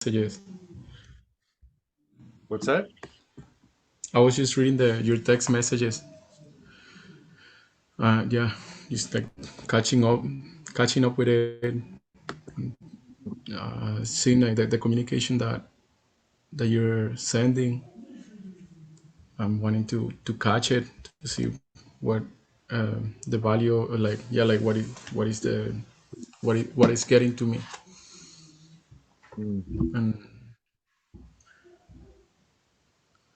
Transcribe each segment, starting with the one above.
messages. What's that? I was just reading your text messages. Yeah, just like catching up with it, seeing like the communication that you're sending. I'm wanting to catch it to see what the value, like yeah, like what is the what is getting to me. Mm. And,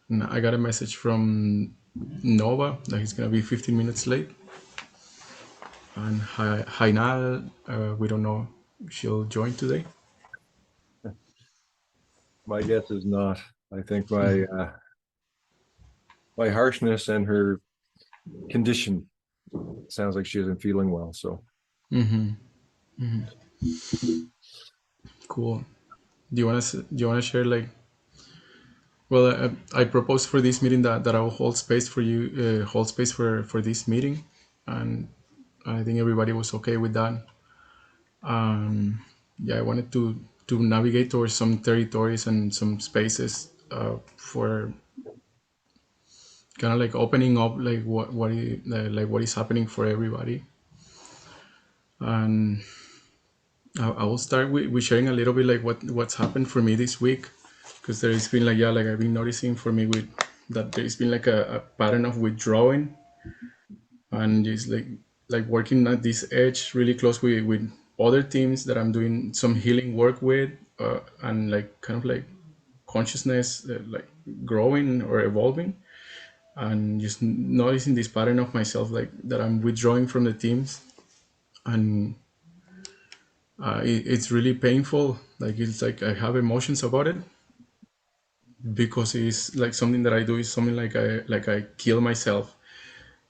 and I got a message from Nova that he's gonna be 15 minutes late. And Hainal, we don't know if she'll join today. My guess is not. I think my harshness and her condition sounds like she isn't feeling well. So Mm-hmm. Cool. Do you wanna share like? Well, I proposed for this meeting that I will hold space for you, hold space for this meeting, and I think everybody was okay with that. Yeah, I wanted to navigate towards some territories and some spaces for kind of like opening up like like what is happening for everybody. And I will start with sharing a little bit like what's happened for me this week, because there's been like yeah, like I've been noticing for me with that there's been like a pattern of withdrawing and just like working at this edge really close with other teams that I'm doing some healing work with, and like kind of like consciousness like growing or evolving, and just noticing this pattern of myself like that I'm withdrawing from the teams. And it's really painful, like it's like I have emotions about it because it's like something that I do is something like I kill myself.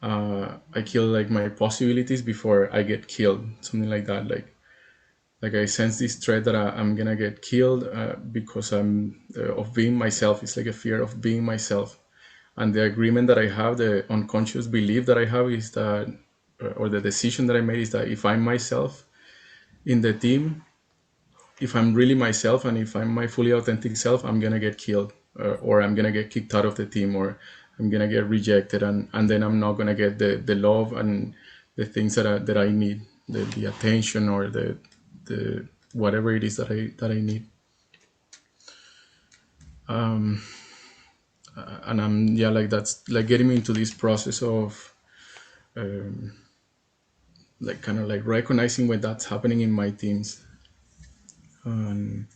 I kill like my possibilities before I get killed, something like that. Like I sense this threat that I'm gonna get killed because I'm of being myself. It's like a fear of being myself. And the agreement that I have, the unconscious belief that I have is that, or the decision that I made is that if I'm myself in the team, if I'm really myself and if I'm my fully authentic self, I'm gonna get killed, or I'm gonna get kicked out of the team, or I'm gonna get rejected, and then I'm not gonna get the love and the things that I need, the attention or the whatever it is that I need. And I'm yeah, like that's like getting me into this process of um, like kind of like recognizing when that's happening in my teams. And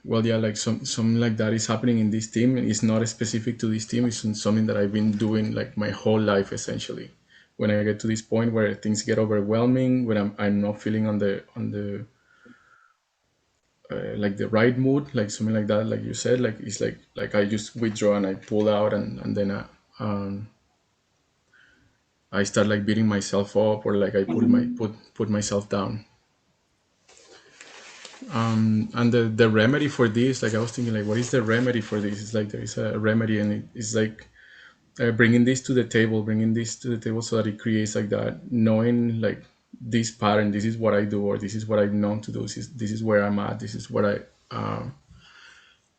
well yeah, like some like that is happening in this team. It's not specific to this team, it's something that I've been doing like my whole life essentially. When I get to this point where things get overwhelming, when I'm not feeling on the like the right mood, like something like that, like you said, like it's like I just withdraw and I pull out, and then I start like beating myself up, or like I put myself down. And the remedy for this, like I was thinking like what is the remedy for this? It's like there is a remedy, and it's like bringing this to the table, bringing this to the table so that it creates like that, knowing like this pattern, this is what I do, or this is what I've known to do, this is where I'm at, this is what I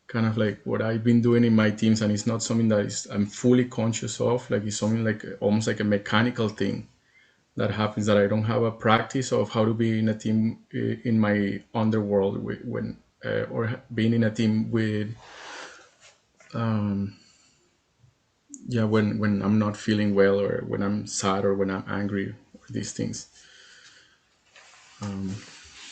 kind of like what I've been doing in my teams. And it's not something that is I'm fully conscious of, like it's something like almost like a mechanical thing that happens, that I don't have a practice of how to be in a team in my underworld when or being in a team with yeah, when I'm not feeling well, or when I'm sad, or when I'm angry, or these things. I'm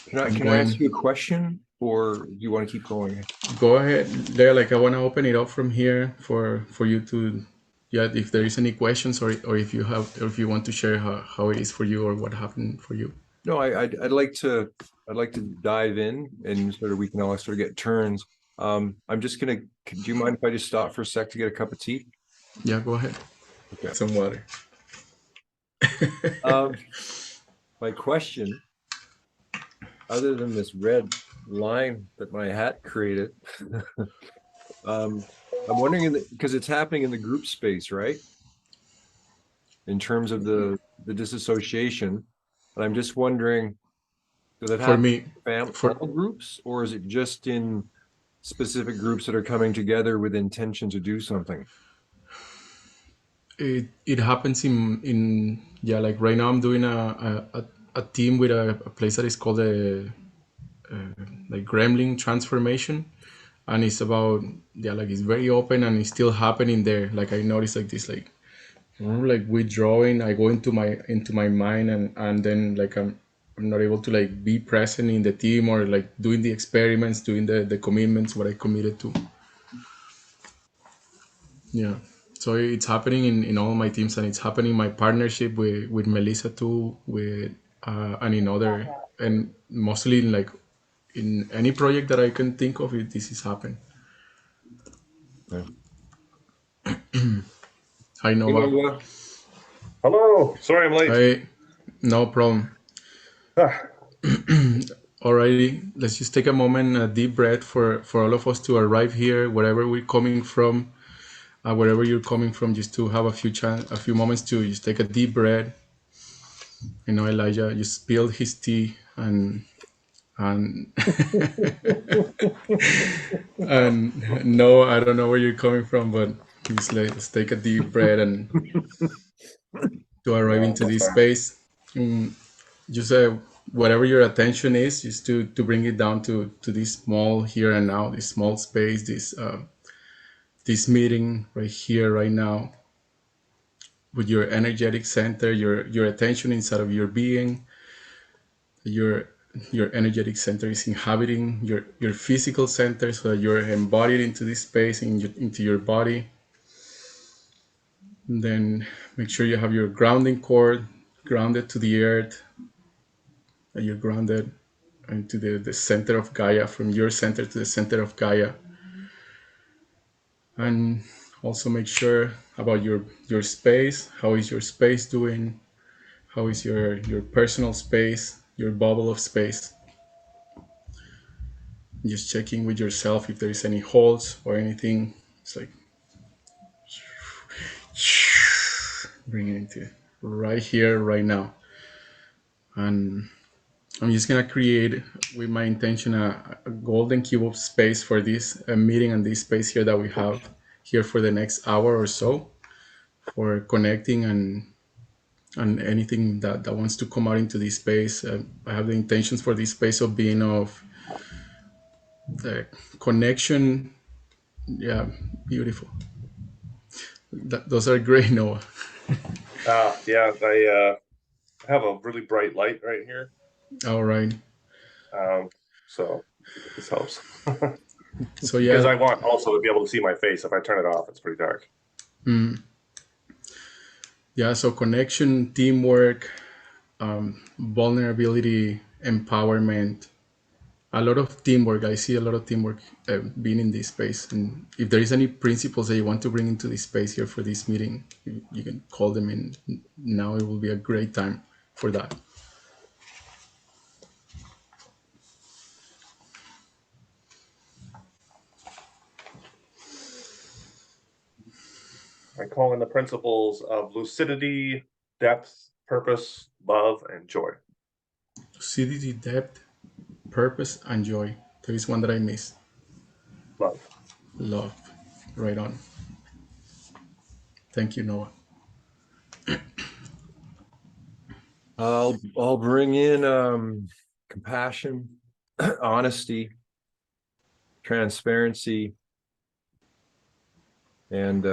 can I ask going. you a question, or do you want to keep going? Go ahead. Yeah, like I want to open it up from here for you to, yeah, if there is any questions, or if you have, or if you want to share how it is for you or what happened for you. No, I'd like to dive in and sort of we can all sort of get turns. I'm just gonna. Do you mind if I just stop for a sec to get a cup of tea? Yeah, go ahead. Okay. Some water. Um, my question, other than this red line that my hat created, um, I'm wondering because it's happening in the group space, right? In terms of the disassociation, and I'm just wondering, Does it For happen me, in for all groups, or is it just in specific groups that are coming together with intention to do something? it happens in yeah, like right now I'm doing a team with a place that is called a like Gremlin transformation, and it's about, yeah, like it's very open and it's still happening there. Like I noticed like this like withdrawing. I go into my mind, and then like I'm not able to like be present in the team, or like doing the experiments, doing the commitments what I committed to. Yeah. So it's happening in all my teams, and it's happening in my partnership with Melissa too, with and in other, and mostly in like in any project that I can think of, it this is happening. Yeah. Hi You Nova. know, Hello. Sorry I'm late. Hi. No problem. Ah, Alrighty, let's just take a moment, a deep breath for all of us to arrive here, wherever we're coming from, wherever you're coming from, just to have a few moments to just take a deep breath. You know, Elijah just spilled his tea, and and no, I don't know where you're coming from, but just let's take a deep breath and to arrive no, into that's this fine. space. Mm, just whatever your attention is, just to bring it down to this small here and now, this small space, this meeting right here, right now, with your energetic center, your attention inside of your being. Your energetic center is inhabiting your physical center, so that you're embodied into this space, into your body. And then make sure you have your grounding cord grounded to the earth, that you're grounded into the center of Gaia, from your center to the center of Gaia. And also make sure about your space. How is your space doing? How is your personal space, your bubble of space? Just checking with yourself if there is any holes or anything. It's like bring it into right here, right now. And I'm just gonna create with my intention a golden cube of space for this meeting, and this space here that we have here for the next hour or so, for connecting and anything that wants to come out into this space. I have the intentions for this space of being of the connection. Yeah, beautiful. Those are great, Noah. Yeah, I have a really bright light right here. All right. Um, so this helps. So Because yeah, I want also to be able to see my face. If I turn it off, it's pretty dark. mm, yeah. So connection, teamwork, vulnerability, empowerment. A lot of teamwork. I see a lot of teamwork being in this space. And if there is any principles that you want to bring into this space here for this meeting, you can call them in. Now it will be a great time for that. I call in the principles of lucidity, depth, purpose, love, and joy. Lucidity, depth, purpose, and joy. There is one that I missed. Love. Love. Right on. Thank you, Noah. I'll bring in compassion, honesty, transparency, and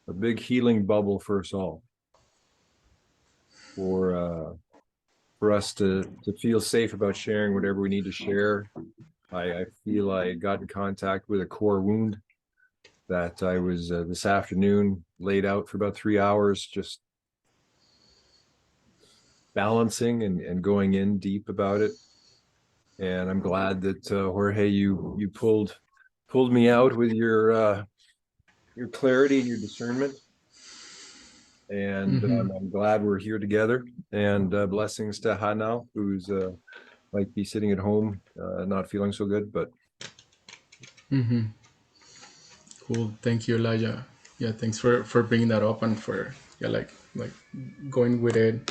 a big healing bubble for us all, for us to feel safe about sharing whatever we need to share. I feel I got in contact with a core wound that I was this afternoon laid out for about 3 hours, just balancing and going in deep about it. And I'm glad that Jorge, you pulled me out with your clarity and your discernment. And I'm glad we're here together. And blessings to Hanal, who's might be sitting at home, not feeling so good. But Cool. Thank you, Elijah. Yeah, thanks for bringing that up, and for, yeah, like going with it.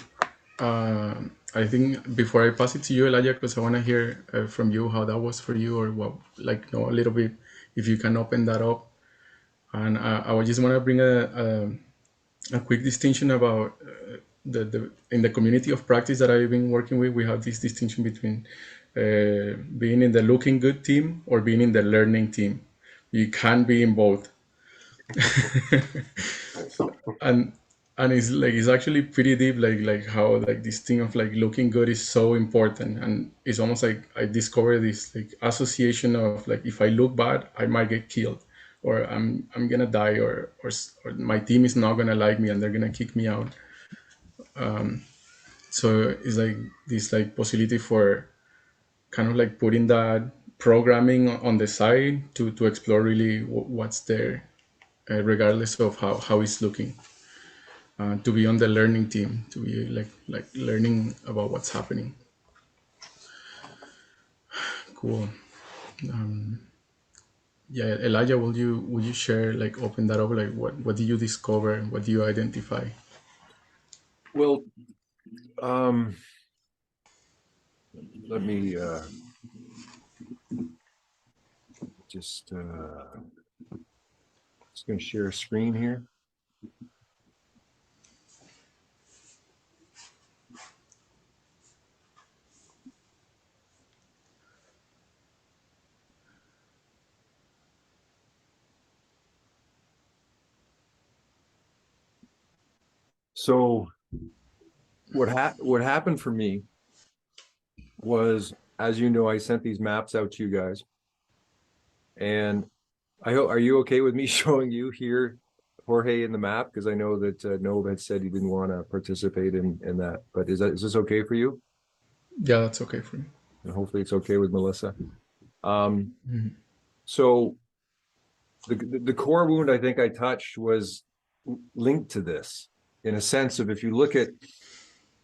I think before I pass it to you, Elijah, because I want to hear from you how that was for you, or what, like, a little bit, if you can open that up. And I would just want to bring a quick distinction about the in the community of practice that I've been working with. We have this distinction between being in the looking good team or being in the learning team. You can't be in both. and and it's actually pretty deep, like how like this thing of like looking good is so important, and it's almost like I discovered this like association of like, if I look bad I might get killed, or I'm gonna die, or my team is not gonna like me and they're gonna kick me out. So it's like this like possibility for kind of like putting that programming on the side to explore really what's there, regardless of how it's looking. To be on the learning team, to be like learning about what's happening. Cool. Yeah, Elijah, would you share, like, open that up, like what do you discover, what do you identify? Well, let me just going to share a screen here. So what happened for me was, as you know, I sent these maps out to you guys, and I hope, are you okay with me showing you here, Jorge, in the map? Because I know that Nova had said he didn't want to participate in that, but is this okay for you? Yeah, that's okay for me. And hopefully it's okay with Melissa. So the core wound I think I touched was linked to this, in a sense of, if you look at,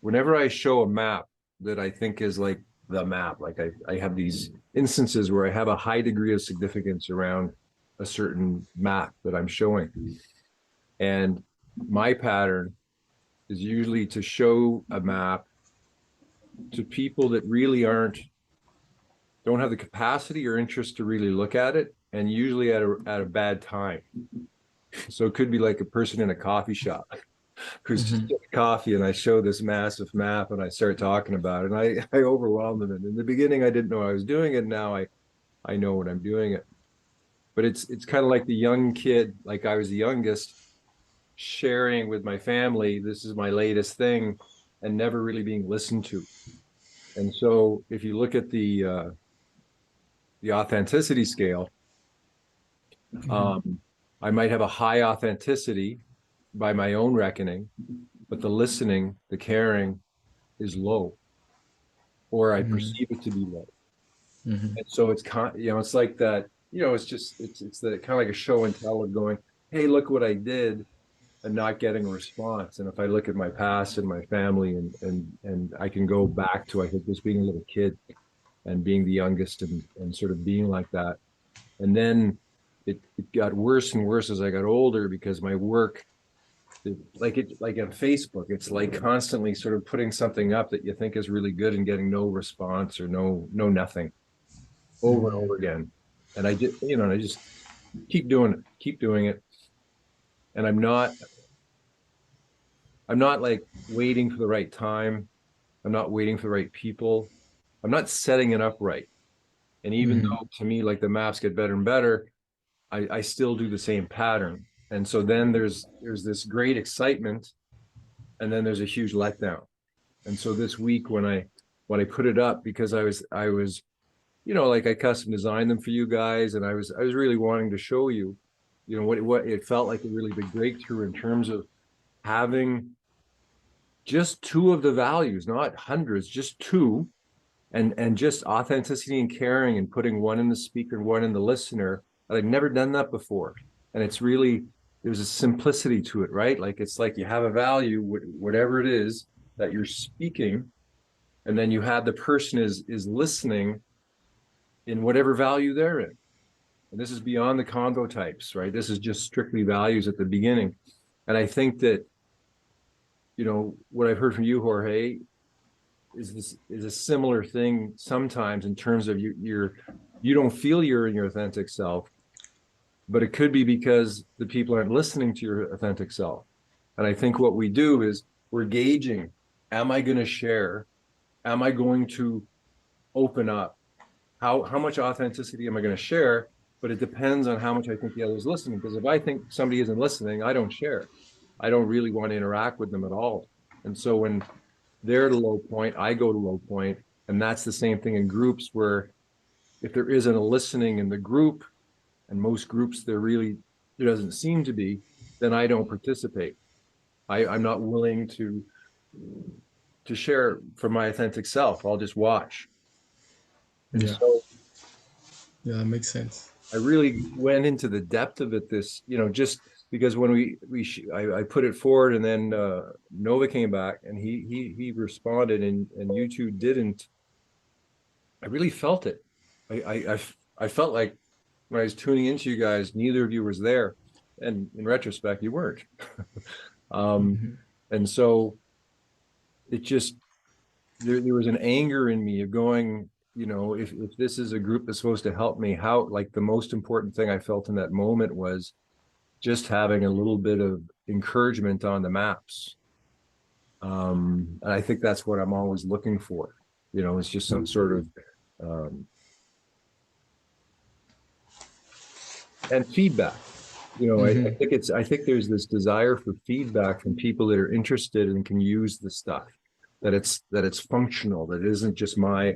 whenever I show a map that I think is like the map, like I have these instances where I have a high degree of significance around a certain map that I'm showing. And my pattern is usually to show a map to people that really don't have the capacity or interest to really look at it, and usually at a bad time. So it could be like a person in a coffee shop who's just getting coffee, and I show this massive map and I start talking about it, and I overwhelm them. And in the beginning, I didn't know I was doing it. Now I know what I'm doing it. But it's kind of like the young kid, like I was the youngest, sharing with my family, this is my latest thing, and never really being listened to. And so if you look at the authenticity scale, I might have a high authenticity by my own reckoning, but the listening, the caring is low, or I perceive it to be low. And so it's it's like that, it's the kind of like a show and tell of going, hey, look what I did, and not getting a response. And if I look at my past and my family, and I can go back to, I think, just being a little kid and being the youngest, and sort of being like that. And then it got worse and worse as I got older, because my work, like on Facebook, it's like constantly sort of putting something up that you think is really good and getting no response, or no nothing, over and over again. And I just keep doing it. And I'm not like waiting for the right time. I'm not waiting for the right people. I'm not setting it up right. And even though, to me, like, the maps get better and better, I still do the same pattern. And so then there's this great excitement, and then there's a huge letdown. And so this week, when I put it up, because I was like, I custom designed them for you guys, and I was really wanting to show you, what it felt like a really big breakthrough in terms of having just two of the values, not hundreds, just two, and just authenticity and caring, and putting one in the speaker and one in the listener. And I'd never done that before. And it's really, there's a simplicity to it, right? Like, it's like you have a value, whatever it is that you're speaking, and then you have the person is listening in whatever value they're in. And this is beyond the convo types, right? This is just strictly values at the beginning. And I think that, what I've heard from you, Jorge, is a similar thing sometimes in terms of you don't feel you're in your authentic self, but it could be because the people aren't listening to your authentic self. And I think what we do is we're gauging, am I going to share? Am I going to open up? How much authenticity am I going to share? But it depends on how much I think the other is listening. Because if I think somebody isn't listening, I don't share. I don't really want to interact with them at all. And so when they're at a low point, I go to low point. And that's the same thing in groups where if there isn't a listening in the group, and most groups there doesn't seem to be, then I don't participate. I'm not willing to share from my authentic self. I'll just watch. And Yeah. so Yeah, that makes sense. I really went into the depth of it just because when I put it forward, and then Nova came back and he responded, and you two didn't. I really felt it. I felt like when I was tuning into you guys, neither of you was there, and in retrospect, you weren't. Hmm. And so it just there was an anger in me of going, if this is a group that's supposed to help me, how, like, the most important thing I felt in that moment was just having a little bit of encouragement on the maps. And I think that's what I'm always looking for. It's just some sort of and feedback. Hmm. I think there's this desire for feedback from people that are interested and can use the stuff, that it's functional, that it isn't just my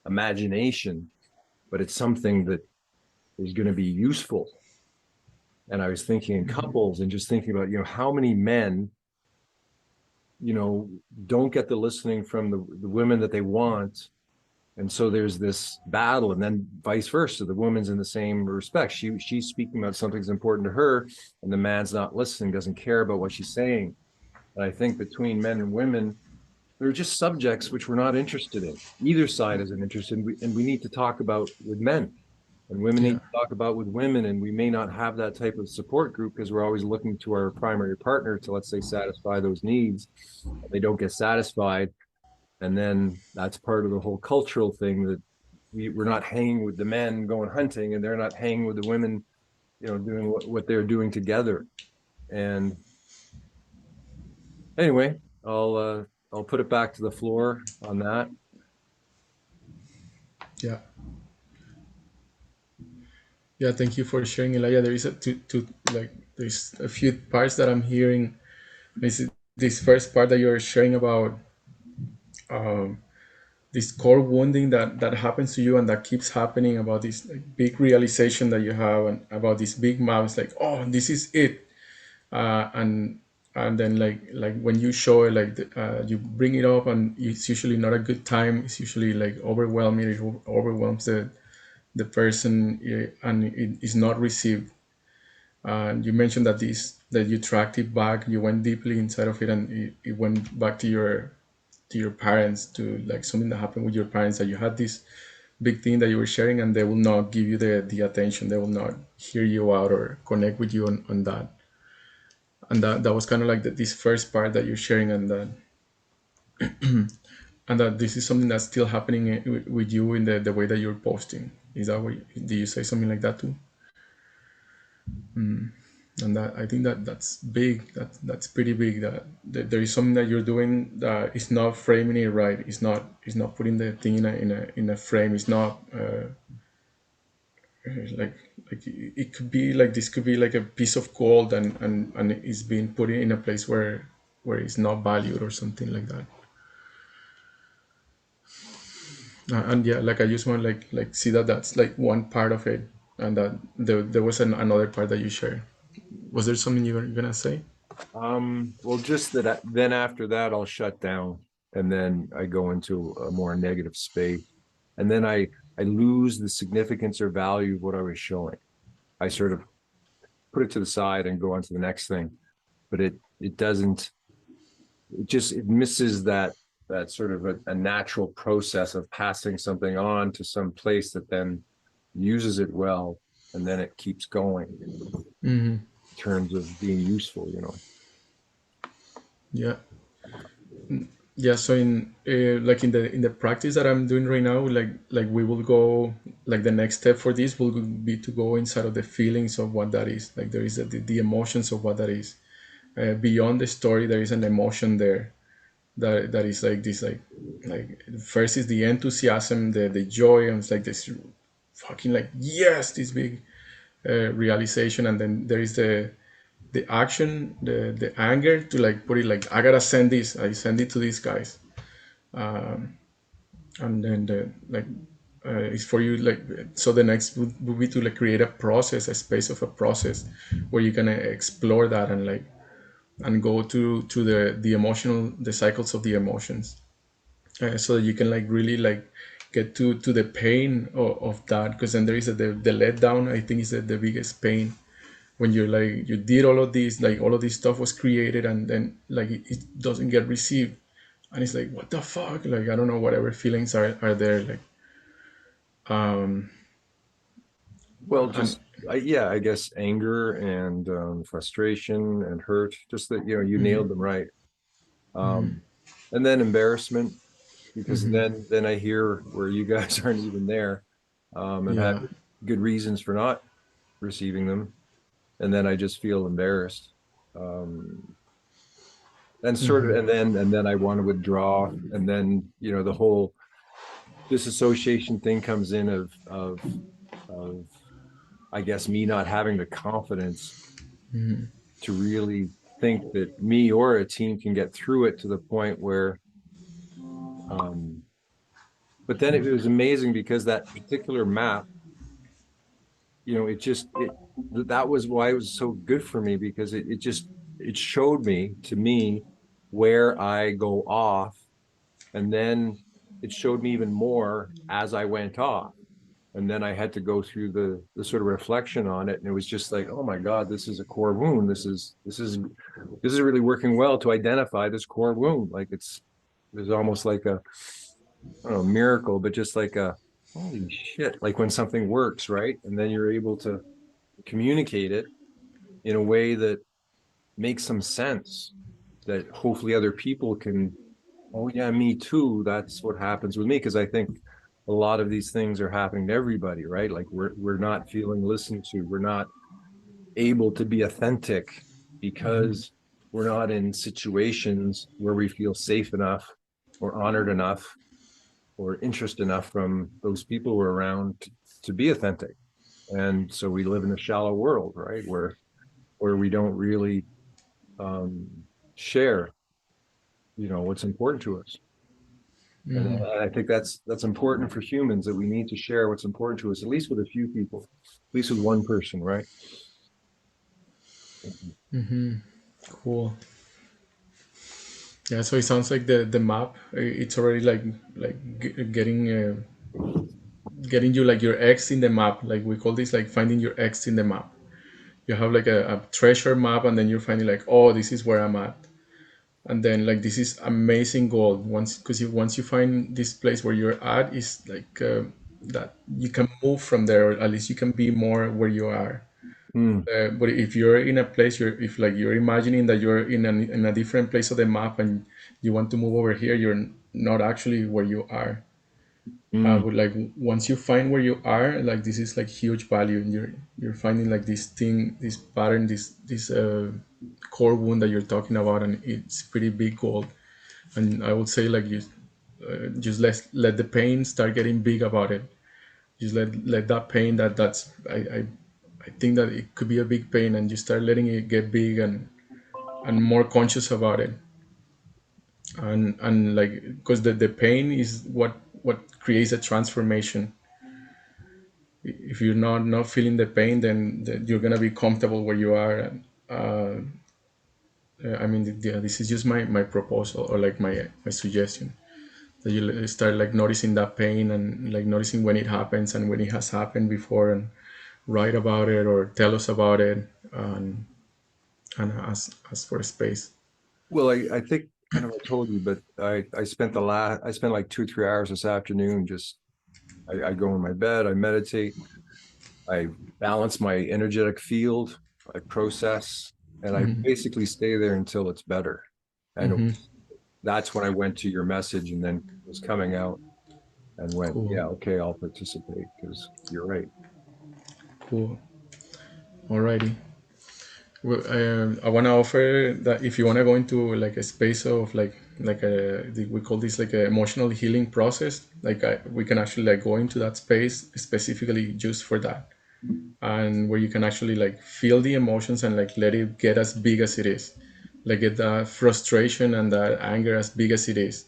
imagination, but it's something that is going to be useful. And I was thinking in couples and just thinking about, how many men, don't get the listening from the women that they want. And so there's this battle, and then vice versa. The woman's in the same respect. She's speaking about something that's important to her, and the man's not listening, doesn't care about what she's saying. And I think between men and women, there are just subjects which we're not interested in. Either side isn't interested in, and we need to talk about with men, and women need Yeah. to talk about with women. And we may not have that type of support group because we're always looking to our primary partner to, let's say, satisfy those needs. They don't get satisfied, and then that's part of the whole cultural thing, that we're not hanging with the men going hunting, and they're not hanging with the women, doing what they're doing together. And anyway, I'll put it back to the floor on that. Yeah. Yeah, thank you for sharing, Elijah. There is there's a few parts that I'm hearing. This first part that you're sharing about um, this core wounding that happens to you and that keeps happening, about this big realization that you have, and about this big mouse, like, oh, this is it. And then like when you show it, you bring it up, and it's usually not a good time. It's usually like overwhelming. It overwhelms the person, and it is not received. And you mentioned that you tracked it back, you went deeply inside of it, and it went back to your parents, to like something that happened with your parents, that you had this big thing that you were sharing, and they will not give you the attention, they will not hear you out or connect with you on that. And that was kind of like this first part that you're sharing, and that this is something that's still happening with you in the way that you're posting. Is that what do you say something like that too? And that, I think that's big, that's pretty big, that there is something that you're doing that is not framing it right. It's not putting the thing in a frame. It's not like it could be like, this could be like a piece of gold, and it's being put in a place where it's not valued or something like that. And yeah, like I just want like see that that's like one part of it, and that there was another part that you shared. Was there something you were gonna say? Well, just that then after that, I'll shut down, and then I go into a more negative space, and then I lose the significance or value of what I was showing. I sort of put it to the side and go on to the next thing, but it doesn't. It misses that sort of a natural process of passing something on to some place that then uses it well, and then it keeps going Hmm. in terms of being useful. Yeah. Yeah, so in like in the practice that I'm doing right now, like we will go, like the next step for this will be to go inside of the feelings of what that is. Like there is the emotions of what that is. Beyond the story, there is an emotion there that is like this, like first is the enthusiasm, the joy, and it's like this fucking like yes, this big realization, and then there is the action, the anger to like put it like I gotta send this, I send it to these guys, and then the like it's for you like so the next would be to like create a process, a space of a process where you can explore that and like and go to the emotional, the cycles of the emotions, so that you can like really like get to the pain of that, because then there is the letdown. I think is the biggest pain when you're like you did all of this, like all of this stuff was created and then like it doesn't get received, and it's like what the fuck, like I don't know, whatever feelings are there, like um Well, and just yeah, I guess anger and frustration and hurt. Just that you nailed them right. Um, and then embarrassment, because then I hear where you guys aren't even there, and have yeah. good reasons for not receiving them, and then I just feel embarrassed. Um, and sort of, and then I want to withdraw, and then the whole disassociation thing comes in of I guess me not having the confidence to really think that me or a team can get through it to the point where um but then it was amazing because that particular map, it just that was why it was so good for me, because it just it showed me to me where I go off, and then it showed me even more as I went off, and then I had to go through the sort of reflection on it, and it was just like, oh my God, this is a core wound. This is really working well to identify this core wound. Like there's almost like a, I don't know, miracle, but just like a holy shit, like when something works, right? And then you're able to communicate it in a way that makes some sense, that hopefully other people can, oh yeah, me too. That's what happens with me. Because I think a lot of these things are happening to everybody, right? Like we're not feeling listened to. We're not able to be authentic because we're not in situations where we feel safe enough or honored enough or interest enough from those people we're around to be authentic. And so we live in a shallow world, right? Where we don't really um, share, what's important to us. And I think that's important for humans, that we need to share what's important to us, at least with a few people, at least with one person, right? Cool. Yeah, so it sounds like the map, it's already like getting you like your X in the map, like we call this like finding your X in the map. You have like a treasure map, and then you're finding like, oh, this is where I'm at, and then like this is amazing gold once, because once you find this place where you're at, is like that you can move from there, or at least you can be more where you are. Mm, But if you're in a place, if like you're imagining that you're in a different place of the map and you want to move over here, you're not actually where you are. mm, But like once you find where you are, like this is like huge value, and you're finding like this thing, this pattern, this core wound that you're talking about, and it's pretty big gold. And I would say like you just let the pain start getting big about it. Just let that pain, that's I think that it could be a big pain, and you start letting it get big and more conscious about it, and like because the pain is what creates a transformation. If you're not feeling the pain, then you're gonna be comfortable where you are. uh, I mean, yeah, this is just my proposal, or like my suggestion, that you start like noticing that pain, and like noticing when it happens and when it has happened before, and write about it or tell us about it, and ask for a space. Well, I think I know I told you, but I spent like 2 3 hours this afternoon. Just I go in my bed, I meditate, I balance my energetic field, I process, and I basically stay there until it's better. And that's when I went to your message and then was coming out and went, Cool. yeah, okay, I'll participate because you're right. Cool. Alrighty. Well, I want to offer that if you want to go into like a space of we call this like an emotional healing process. We can actually like go into that space specifically just for that, and where you can actually like feel the emotions and like let it get as big as it is, like get that frustration and that anger as big as it is,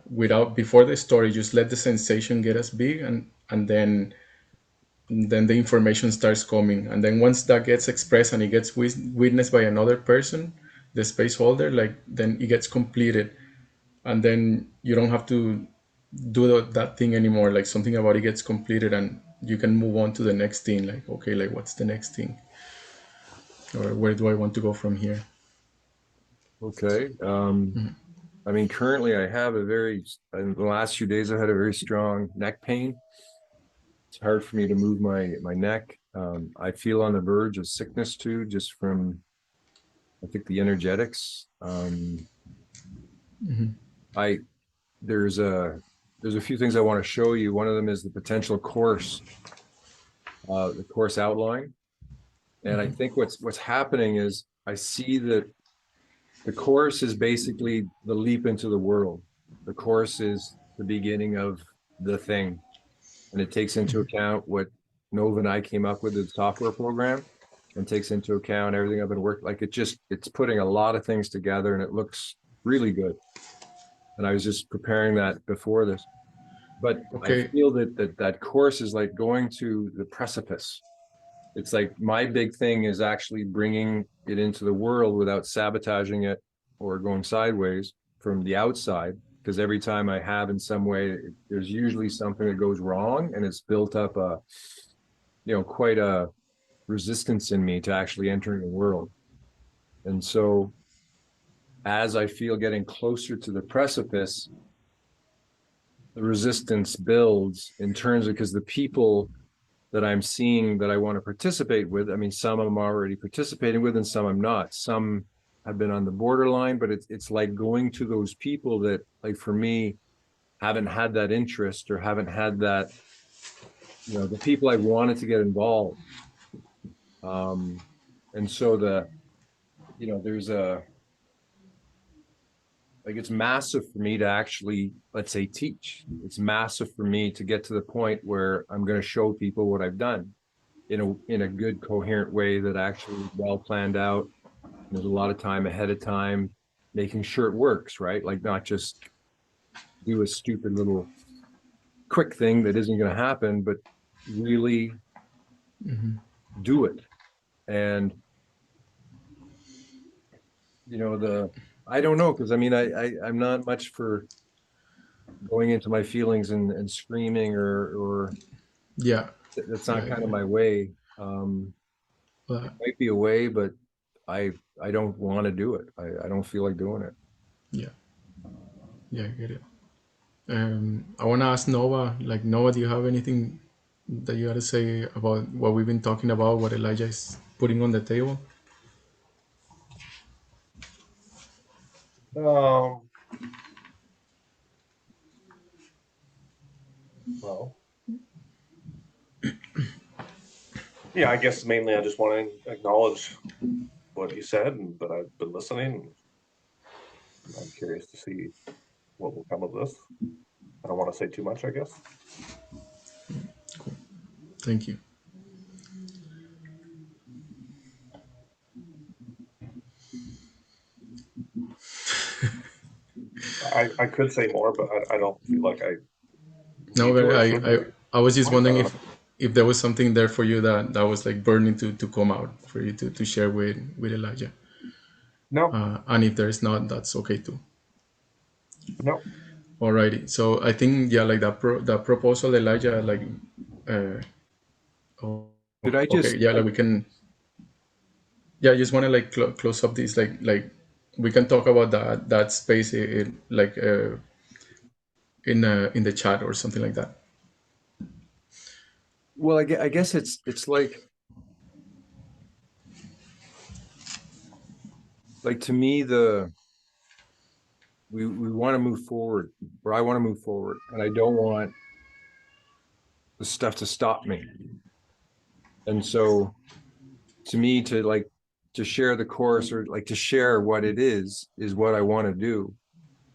without before the story. Just let the sensation get as big, and then the information starts coming, and then once that gets expressed and it gets witnessed by another person, the space holder, like then it gets completed, and then you don't have to do that thing anymore. Like something about it gets completed and you can move on to the next thing, like okay, like what's the next thing, or where do I want to go from here. Okay. I mean, currently I have in the last few days, I had a very strong neck pain. It's hard for me to move my neck. I feel on the verge of sickness too, just from, I think, the energetics. I there's a few things I want to show you. One of them is the potential course, the course outline. And I think what's happening is I see that the course is basically the leap into the world. The course is the beginning of the thing, and it takes into account what Nova and I came up with, the software program, and takes into account everything I've been working. Like it's putting a lot of things together, and it looks really good. And I was just preparing that before this, but I Okay. feel that course is like going to the precipice. It's like my big thing is actually bringing it into the world without sabotaging it or going sideways from the outside. Because every time I have in some way, there's usually something that goes wrong, and it's built up quite a resistance in me to actually entering the world. And so as I feel getting closer to the precipice, the resistance builds in terms of, because the people that I'm seeing that I want to participate with, I mean, some I'm already participating with and some I'm not. Some have been on the borderline, but it's like going to those people that, like, for me, haven't had that interest or haven't had that, the people I wanted to get involved. And so there's it's massive for me to actually, let's say, teach. It's massive for me to get to the point where I'm going to show people what I've done in a good, coherent way that actually is well planned out. There's a lot of time ahead of time, making sure it works, right? Like, not just do a stupid little quick thing that isn't going to happen, but really do it. And I don't know, because I mean, I'm not much for going into my feelings and screaming or Yeah. that's Yeah, not I kind get of it. my way. It But might be a way, but I I don't want to do it. I don't feel like doing it. yeah, yeah, I get it. I want to ask Nova, like, Nova, do you have anything that you got to say about what we've been talking about, what Elijah is putting on the table? Um, well, yeah, I guess mainly I just want to acknowledge what he said and that I've been listening. I'm curious to see what will come of this. I don't want to say too much, I guess. Thank you. I could say more, but I don't feel like I No, need to but or should at I was this just point. I wondering don't know. if there was something there for you that was like burning to come out for you to share with Elijah. No, And if there is not, that's okay too. no. Alrighty. So I think, yeah, like that proposal, Elijah, like, oh, Did okay, I yeah, like just we can, yeah, I just want to like close up this, like we can talk about that space like in the chat or something like that. well, I guess it's like to me, we want to move forward, or I want to move forward, and I don't want the stuff to stop me. And so to me, to share the course, or like to share what it is what I want to do,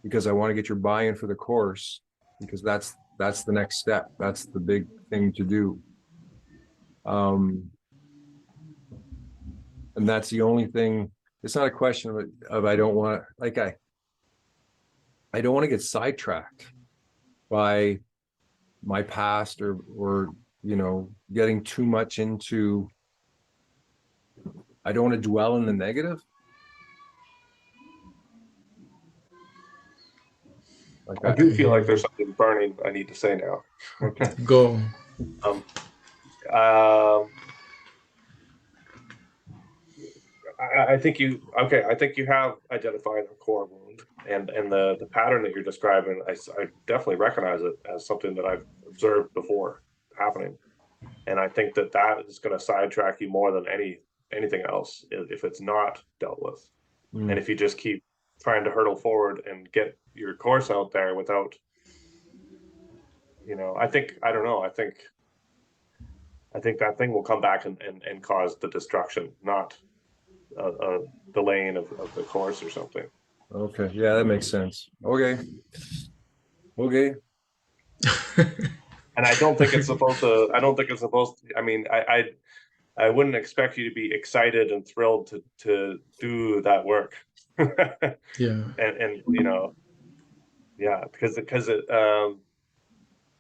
because I want to get your buy-in for the course, because that's the next step. That's the big thing to do. And that's the only thing. It's not a question of I don't want, like, I don't want to get sidetracked by my past, or you know, getting too much into, I don't want to dwell in the negative. Like I do feel like there's something burning I need to say now. Okay. Go. Um, um, I think you have identified a core wound, and the pattern that you're describing, I definitely recognize it as something that I've observed before happening, and I think that is going to sidetrack you more than anything else if it's not dealt with, and if you just keep trying to hurtle forward and get your course out there without, I don't know, I think that thing will come back and cause the destruction, not a delaying of the course or something. Okay, yeah, that makes sense. Okay. And I don't think it's supposed to. I mean, I wouldn't expect you to be excited and thrilled to do that work. Yeah. And yeah, because it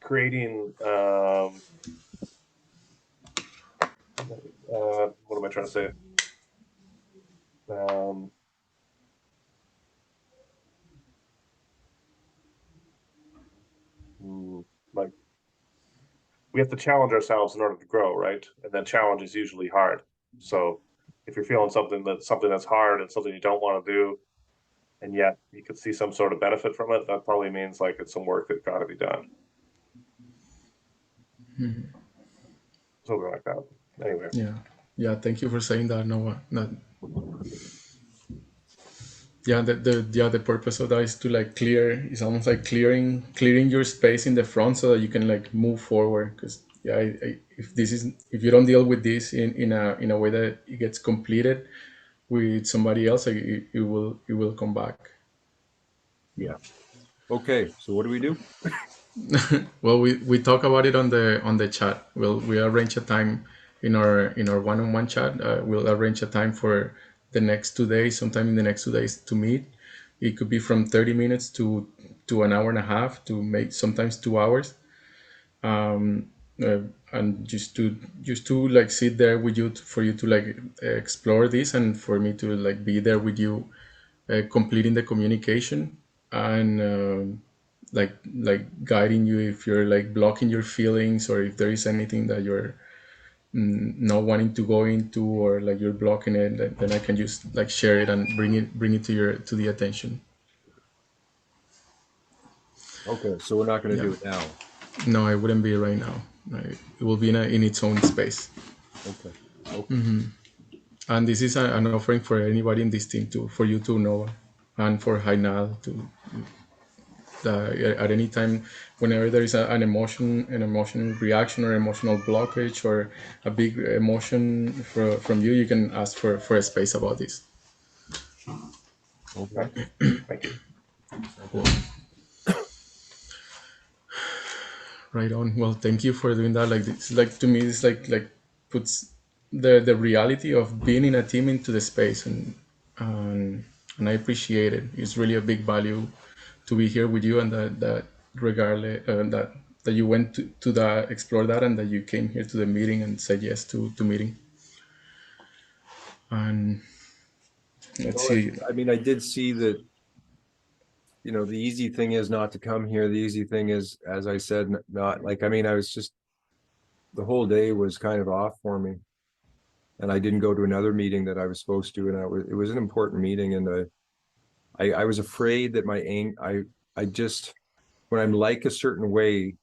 creating what am I trying to say? Um, like, we have to challenge ourselves in order to grow, right? And then challenge is usually hard. So if you're feeling something that's hard and something you don't want to do, and yet you could see some sort of benefit from it, that probably means like it's some work that got to be done. Something like that. Anyway. Yeah. Yeah. Thank you for saying that, Noah. Yeah, the purpose of that is to like it's almost like clearing your space in the front so that you can like move forward. Because yeah, if you don't deal with this in a way that it gets completed with somebody else, like, it will come back. Yeah. Okay, so what do we do? Well, we talk about it on the chat. We arrange a time in our one-on-one chat. We'll arrange a time for the next 2 days, sometime in the next 2 days, to meet. It could be from 30 minutes to an hour and a half, to make sometimes 2 hours. And just to like sit there with you, for you to like explore this, and for me to like be there with you, completing the communication, and like guiding you if you're like blocking your feelings, or if there is anything that you're not wanting to go into, or like you're blocking it, then I can just like share it and bring it to the attention. Okay, so we're not going to Yeah. do it now. No, it wouldn't be right now. Right? It will be in its own space. Okay. And this is an offering for anybody in this team, too, for you to know, and for Hainal to, at any time, whenever there is an emotional reaction, or emotional blockage, or a big emotion from you, you can ask for a space about this. Okay. Thank you. Cool. Right on. Well, thank you for doing that. Like, it's like, to me, it's like puts the reality of being in a team into the space, and and I appreciate it. It's really a big value to be here with you, and that regardless, that you went to the explore that, and that you came here to the meeting and said yes to meeting. And let's see. I mean, I did see that, you know, the easy thing is not to come here. The easy thing is, as I said, not like, I mean, I was just, the whole day was kind of off for me. And I didn't go to another meeting that I was supposed to. And it was an important meeting. And I was afraid that I just, when I'm like a certain way,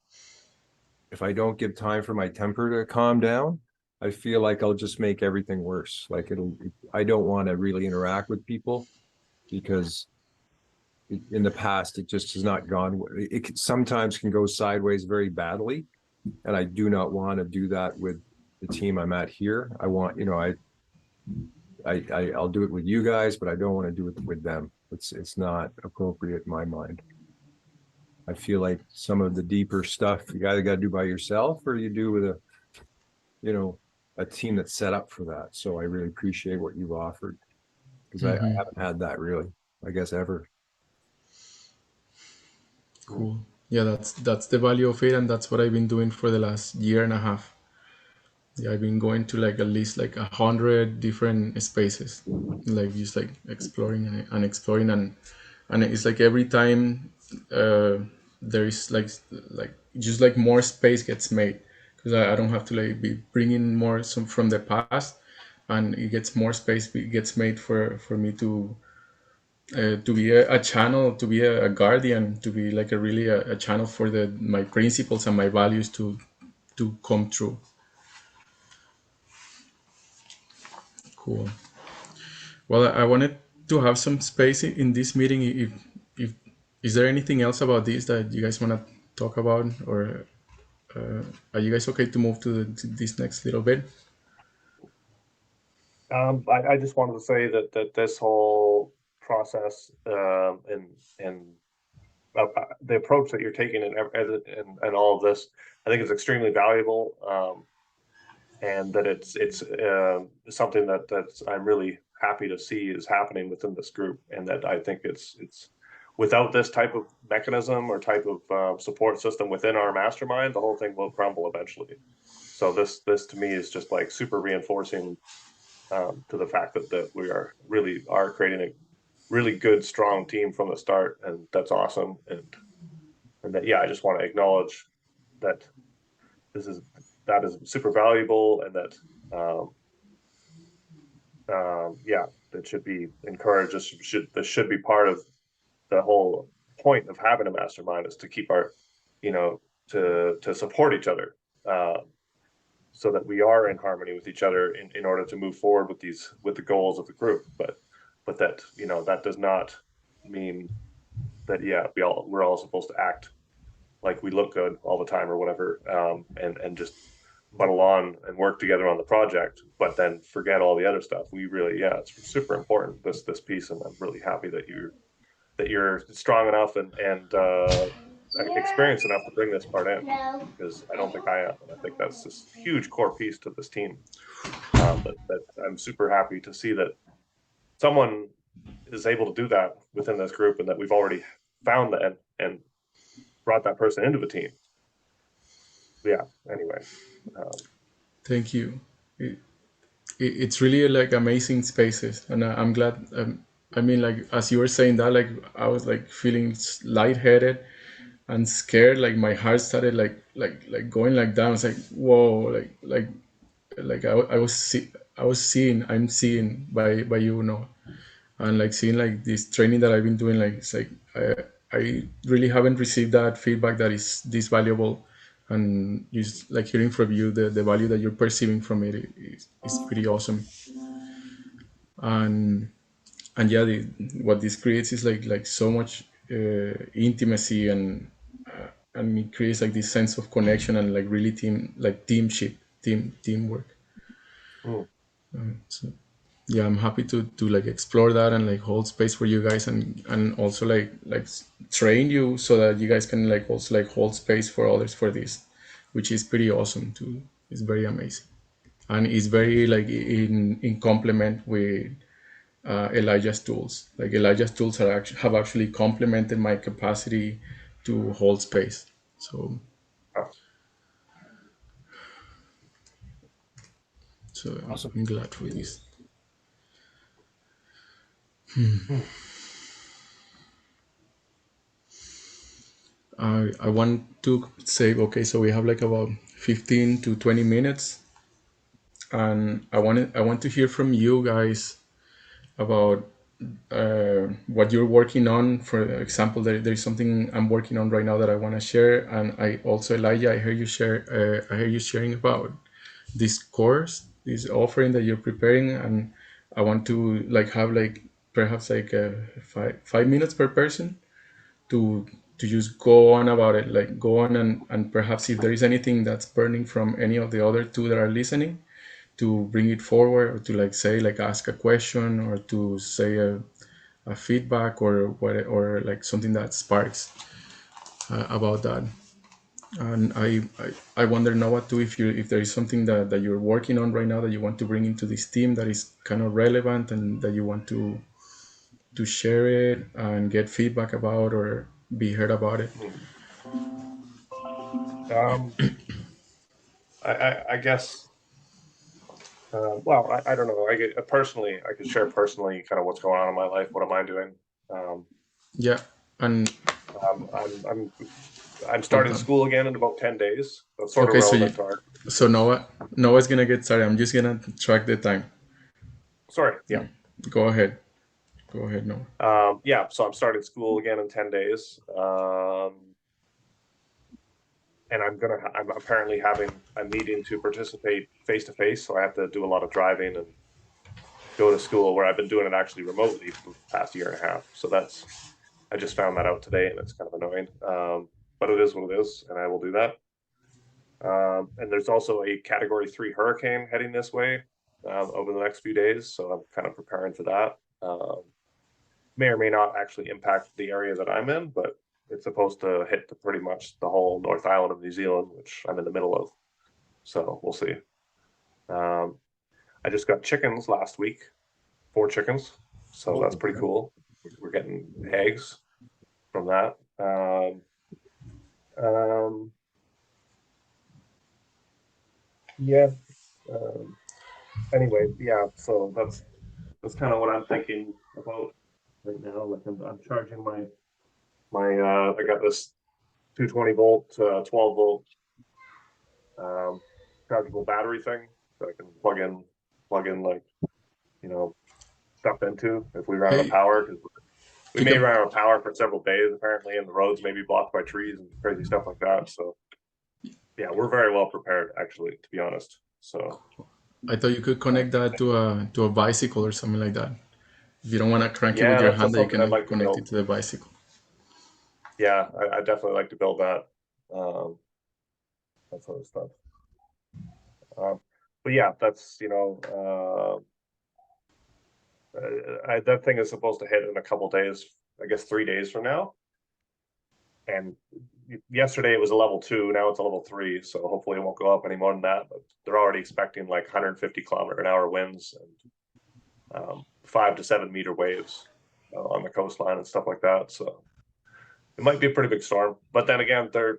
if I don't give time for my temper to calm down, I feel like I'll just make everything worse. Like I don't want to really interact with people, because in the past, it just has not gone. Sometimes can go sideways very badly, and I do not want to do that with the team I'm at here. I want, I'll do it with you guys, but I don't want to do it with them. It's not appropriate in my mind. I feel like some of the deeper stuff you either got to do by yourself or you do with a team that's set up for that. So I really appreciate what you've offered, because I haven't had that really, I guess, ever. Cool. Yeah, that's the value of it, and that's what I've been doing for the last year and a half. Yeah, I've been going to like at least like 100 different spaces, like just like exploring and exploring, and it's like every time there is like just like more space gets made, because I don't have to like be bringing more some from the past, and it gets more space gets made for me to be a channel, to be a guardian, to be like a really a channel for the my principles and my values to come true. Cool. Well, I wanted to have some space in this meeting. If is there anything else about this that you guys want to talk about, or are you guys okay to move to this next little bit? I just wanted to say that this whole process and the approach that you're taking and all of this, I think is extremely valuable, and that it's something that's I'm really happy to see is happening within this group, and that I think it's without this type of mechanism or type of support system within our mastermind, the whole thing will crumble eventually. So this to me is just like super reinforcing to the fact that we are creating a really good, strong team from the start, and that's awesome. And that, yeah, I just want to acknowledge that this is that is super valuable, and that um, yeah, that should be encouraged. This should be part of the whole point of having a mastermind, is to keep our, to support each other. So that we are in harmony with each other in order to move forward with the goals of the group. But that, that does not mean that, yeah, we're all supposed to act like we look good all the time or whatever, and just muddle on and work together on the project, but then forget all the other stuff. We really, yeah, it's super important, this piece, and I'm really happy that you're strong enough and experienced enough to bring this part in, because I don't think I am, and I think that's this huge core piece to this team. That I'm super happy to see that someone is able to do that within this group, and that we've already found that and brought that person into the team. Yeah. Anyway. Thank you. It's really like amazing spaces, and I'm glad. I mean, like as you were saying that, like I was like feeling lightheaded and scared. Like my heart started like going like down. It's like whoa, like I was seeing, I'm seeing by you know, and like seeing like this training that I've been doing. Like it's like I really haven't received that feedback that is this valuable, and just like hearing from you the value that you're perceiving from it is pretty awesome. And yeah, what this creates is like so much intimacy, and it creates like this sense of connection and like really teamwork. Mm. So yeah, I'm happy to like explore that and like hold space for you guys, and also train you so that you guys can like also like hold space for others for this, which is pretty awesome too. It's very amazing, and it's very like in complement with Elijah's tools. Like Elijah's tools have actually complemented my capacity to hold space. So Awesome. I'm glad for this. Mm. I want to say, okay, so we have like about 15 to 20 minutes, and I want to hear from you guys about what you're working on. For example, there's something I'm working on right now that I want to share, and I also, Elijah, I hear you sharing about this course, this offering that you're preparing, and I want to like have like perhaps like 5 minutes per person to just go on about it, like go on and perhaps if there is anything that's burning from any of the other two that are listening, to bring it forward, or to like say, like ask a question, or to say a feedback, or what, or like something that sparks about that. And I wonder, Noah, too, if there is something that you're working on right now that you want to bring into this team that is kind of relevant, and that you want to share it and get feedback about, or be heard about it. Um, I guess. Well, I don't know. I get personally, I could share personally kind of what's going on in my life. What am I doing? Um, Yeah, and um, I'm I'm I'm hold starting on. school again in about 10 days. That's sort of Okay, relevant to our so conversation. Noah's gonna get started. I'm just gonna track the time. Sorry, yeah. Go ahead. Go ahead, Noah. Yeah, so I'm starting school again in 10 days. And I'm apparently having a meeting to participate face to face. So I have to do a lot of driving and go to school, where I've been doing it actually remotely for the past year and a half. So I just found that out today, and it's kind of annoying. But it is what it is, and I will do that. And there's also a Category 3 hurricane heading this way over the next few days. So I'm kind of preparing for that. May or may not actually impact the area that I'm in, but it's supposed to hit pretty much the whole North Island of New Zealand, which I'm in the middle of. So we'll see. Um, I just got chickens last week, 4 chickens. So that's pretty cool. We're getting eggs from that. Um, yeah. Um, anyway, yeah. So that's kind of what I'm thinking about right now. Like I'm charging I got this 220 volt, 12 volt um, chargeable battery thing that I can plug in like stuff into if we run out of Hey, power, because we you may can. run out of power for several days apparently, and the roads may be blocked by trees and crazy stuff like that. So yeah, we're very well prepared actually, to be honest. So I thought you could connect that to a bicycle or something like that. If you don't want to crank it with yeah, your that's hand, that you something I'd can like to connect it build. to the bicycle. Yeah, I definitely like to build that. Um, that sort of stuff. But yeah, that's that thing is supposed to hit in a couple days. I guess 3 days from now. And yesterday it was a level 2. Now it's a level 3. So hopefully it won't go up any more than that. But they're already expecting like 150-kilometer-an-hour winds and 5 to 7 meter waves on the coastline and stuff like that. So it might be a pretty big storm. But then again, they're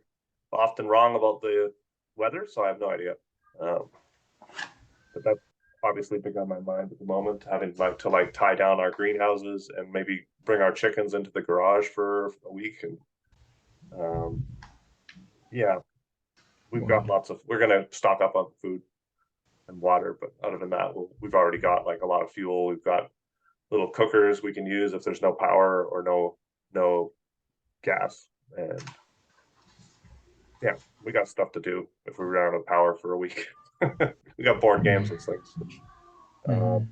often wrong about the weather, so I have no idea. But that's obviously big on my mind at the moment, having to tie down our greenhouses and maybe bring our chickens into the garage for a week. And yeah, we've Wow. got we're going to stock up on food and water. But other than that, we've already got like a lot of fuel. We've got little cookers we can use if there's no power or no gas. And yeah, we got stuff to do if we run out of power for a week. We got board games and things. Mhm.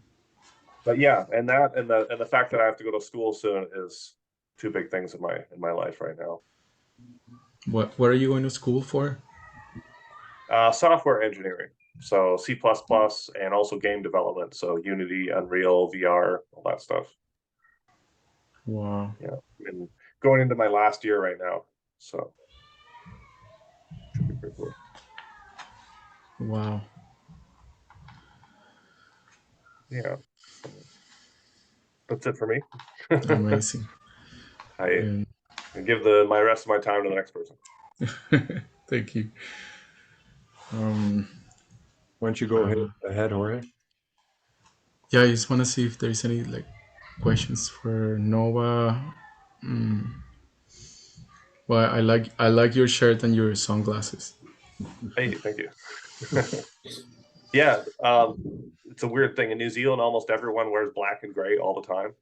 But yeah, and the fact that I have to go to school soon is two big things in my life right now. What are you going to school for? Software engineering, so C++ and also game development, so Unity, Unreal, VR, all that stuff. Wow. Yeah, and going into my last year right now, so should be pretty cool. Wow. Yeah, so that's it for me. Amazing. I And give my rest of my time to the next person. thank you. Why don't you go ahead, Jorge? Yeah, I just want to see if there's any like questions for Nova. Well, I like your shirt and your sunglasses. Hey, thank you. Yeah, it's a weird thing in New Zealand. Almost everyone wears black and gray all the time.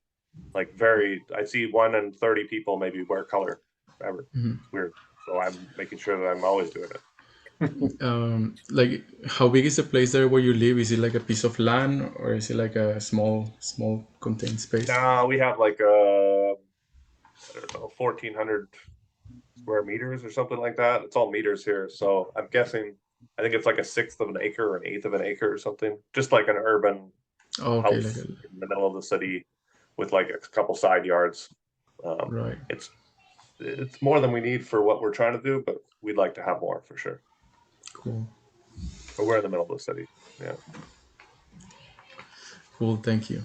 Like I see 1 in 30 people maybe wear color ever. Mhm. It's weird. So I'm making sure that I'm always doing it. Like, how big is the place there where you live? Is it like a piece of land, or is it like a small contained space? Now we have like I don't know, 1,400 square meters or something like that. It's all meters here, so I'm guessing. I think it's like a sixth of an acre or an eighth of an acre or something. Just like an urban Oh, okay, like house in the middle of the city with like a couple side yards. Um, right, it's it's more than we need for what we're trying to do, but we'd like to have more for sure. cool, But we're in the middle of the city. Yeah. cool. Thank you.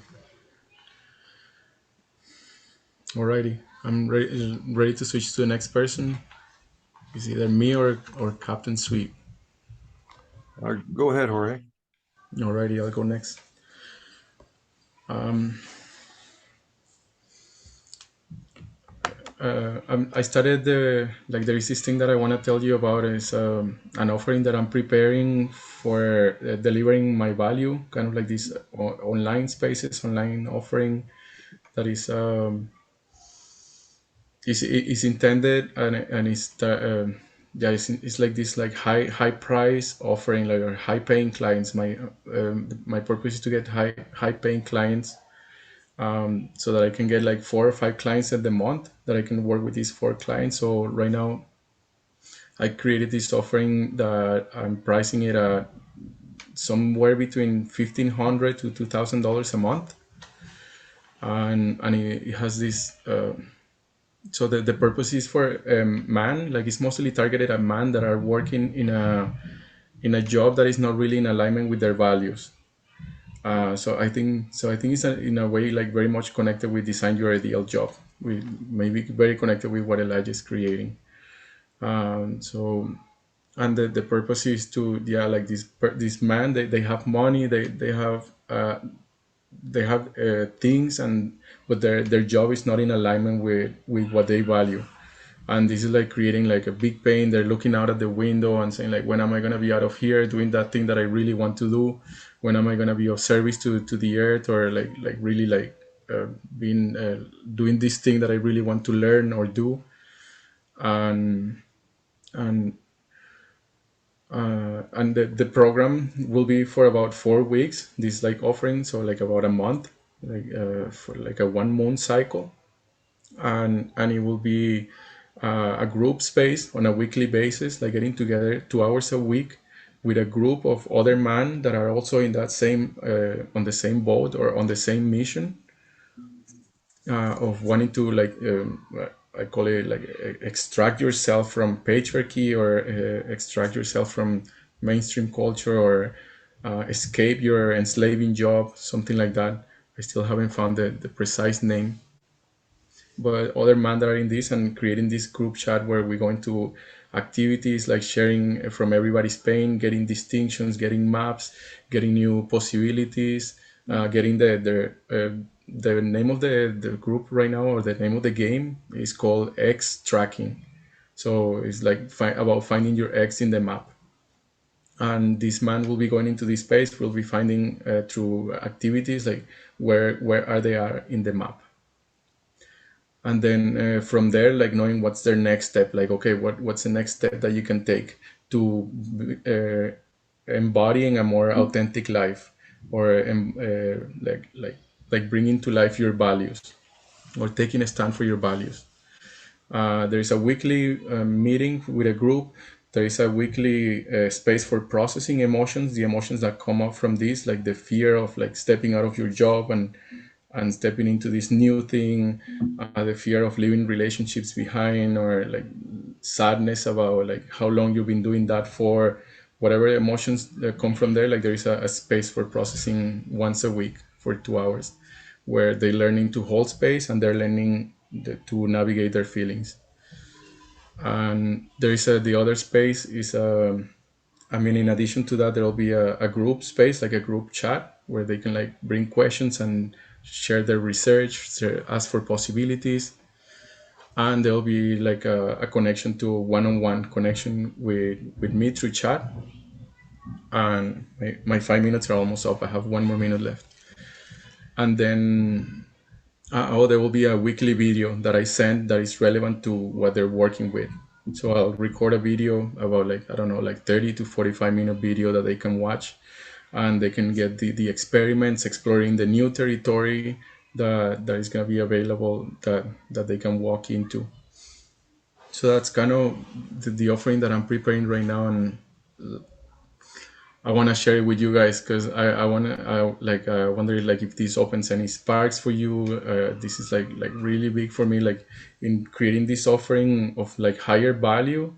Alrighty, I'm ready to switch to the next person. It's either me or Captain Sweet. Go ahead, Jorge. Alrighty, I'll go next. Um, I started there is this thing that I want to tell you about is an offering that I'm preparing for delivering my value, kind of like this online spaces, online offering that is intended and yeah, it's like this like high price offering, like, or high paying clients. My purpose is to get high paying clients, so that I can get like 4 or 5 clients at the month, that I can work with these 4 clients. So right now I created this offering that I'm pricing it at somewhere between $1,500 to $2,000 a month, and it has this. So the purpose is for man, like it's mostly targeted at men that are working in a job that is not really in alignment with their values. So I think it's in a way like very much connected with design your ideal job. We maybe very connected with what Elijah is creating. So and the purpose is to, yeah, like this man, they have money, they have things, and but their job is not in alignment with what they value. And this is like creating like a big pain. They're looking out at the window and saying like, when am I going to be out of here doing that thing that I really want to do? When am I going to be of service to the earth, or like really like being doing this thing that I really want to learn or do? And and uh, and the program will be for about 4 weeks, this like offering, so like about a month, like for like a 1 month cycle. And it will be a group space on a weekly basis, like getting together 2 hours a week with a group of other men that are also in that same on the same boat or on the same mission, of wanting to like I call it like extract yourself from patriarchy, or extract yourself from mainstream culture, or escape your enslaving job, something like that. I still haven't found the precise name, but other men that are in this, and creating this group chat where we go into activities like sharing from everybody's pain, getting distinctions, getting maps, getting new possibilities, getting the name of the group right now, or the name of the game is called X tracking. So it's like about finding your X in the map. And this man will be going into this space, will be finding through activities like where are they are in the map. And then from there, like knowing what's their next step, like, okay, what's the next step that you can take to embodying a more authentic life, or like bringing to life your values, or taking a stand for your values. There is a weekly meeting with a group. There is a weekly space for processing emotions, the emotions that come up from this, like the fear of like stepping out of your job and stepping into this new thing, the fear of leaving relationships behind, or like sadness about like how long you've been doing that for, whatever emotions that come from there. Like there is a space for processing once a week for 2 hours, where they're learning to hold space, and they're learning to navigate their feelings. And there is the other space is I mean, in addition to that, there will be a group space, like a group chat, where they can like bring questions and share their research, ask for possibilities. And there will be like a connection to a one-on-one connection with me through chat. And my 5 minutes are almost up. I have 1 more minute left. And then there will be a weekly video that I send that is relevant to what they're working with. So I'll record a video about like, I don't know, like 30 to 45-minute video that they can watch, and they can get the experiments exploring the new territory that is going to be available, that they can walk into. So that's kind of the offering that I'm preparing right now, and I want to share it with you guys because I want to, I wonder like if this opens any sparks for you. This is like really big for me, like in creating this offering of like higher value.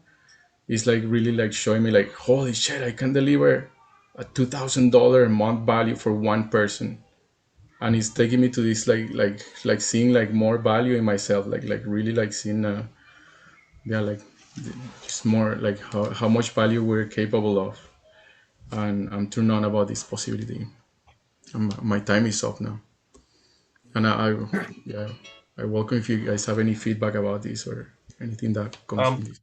It's like really like showing me like, holy shit, I can deliver a $2,000 a month value for one person. And it's taking me to this like seeing like more value in myself, like really like seeing yeah, like just more like how much value we're capable of. And I'm turned on about this possibility. And my time is up now. And yeah, I welcome if you guys have any feedback about this or anything that comes from Um, this.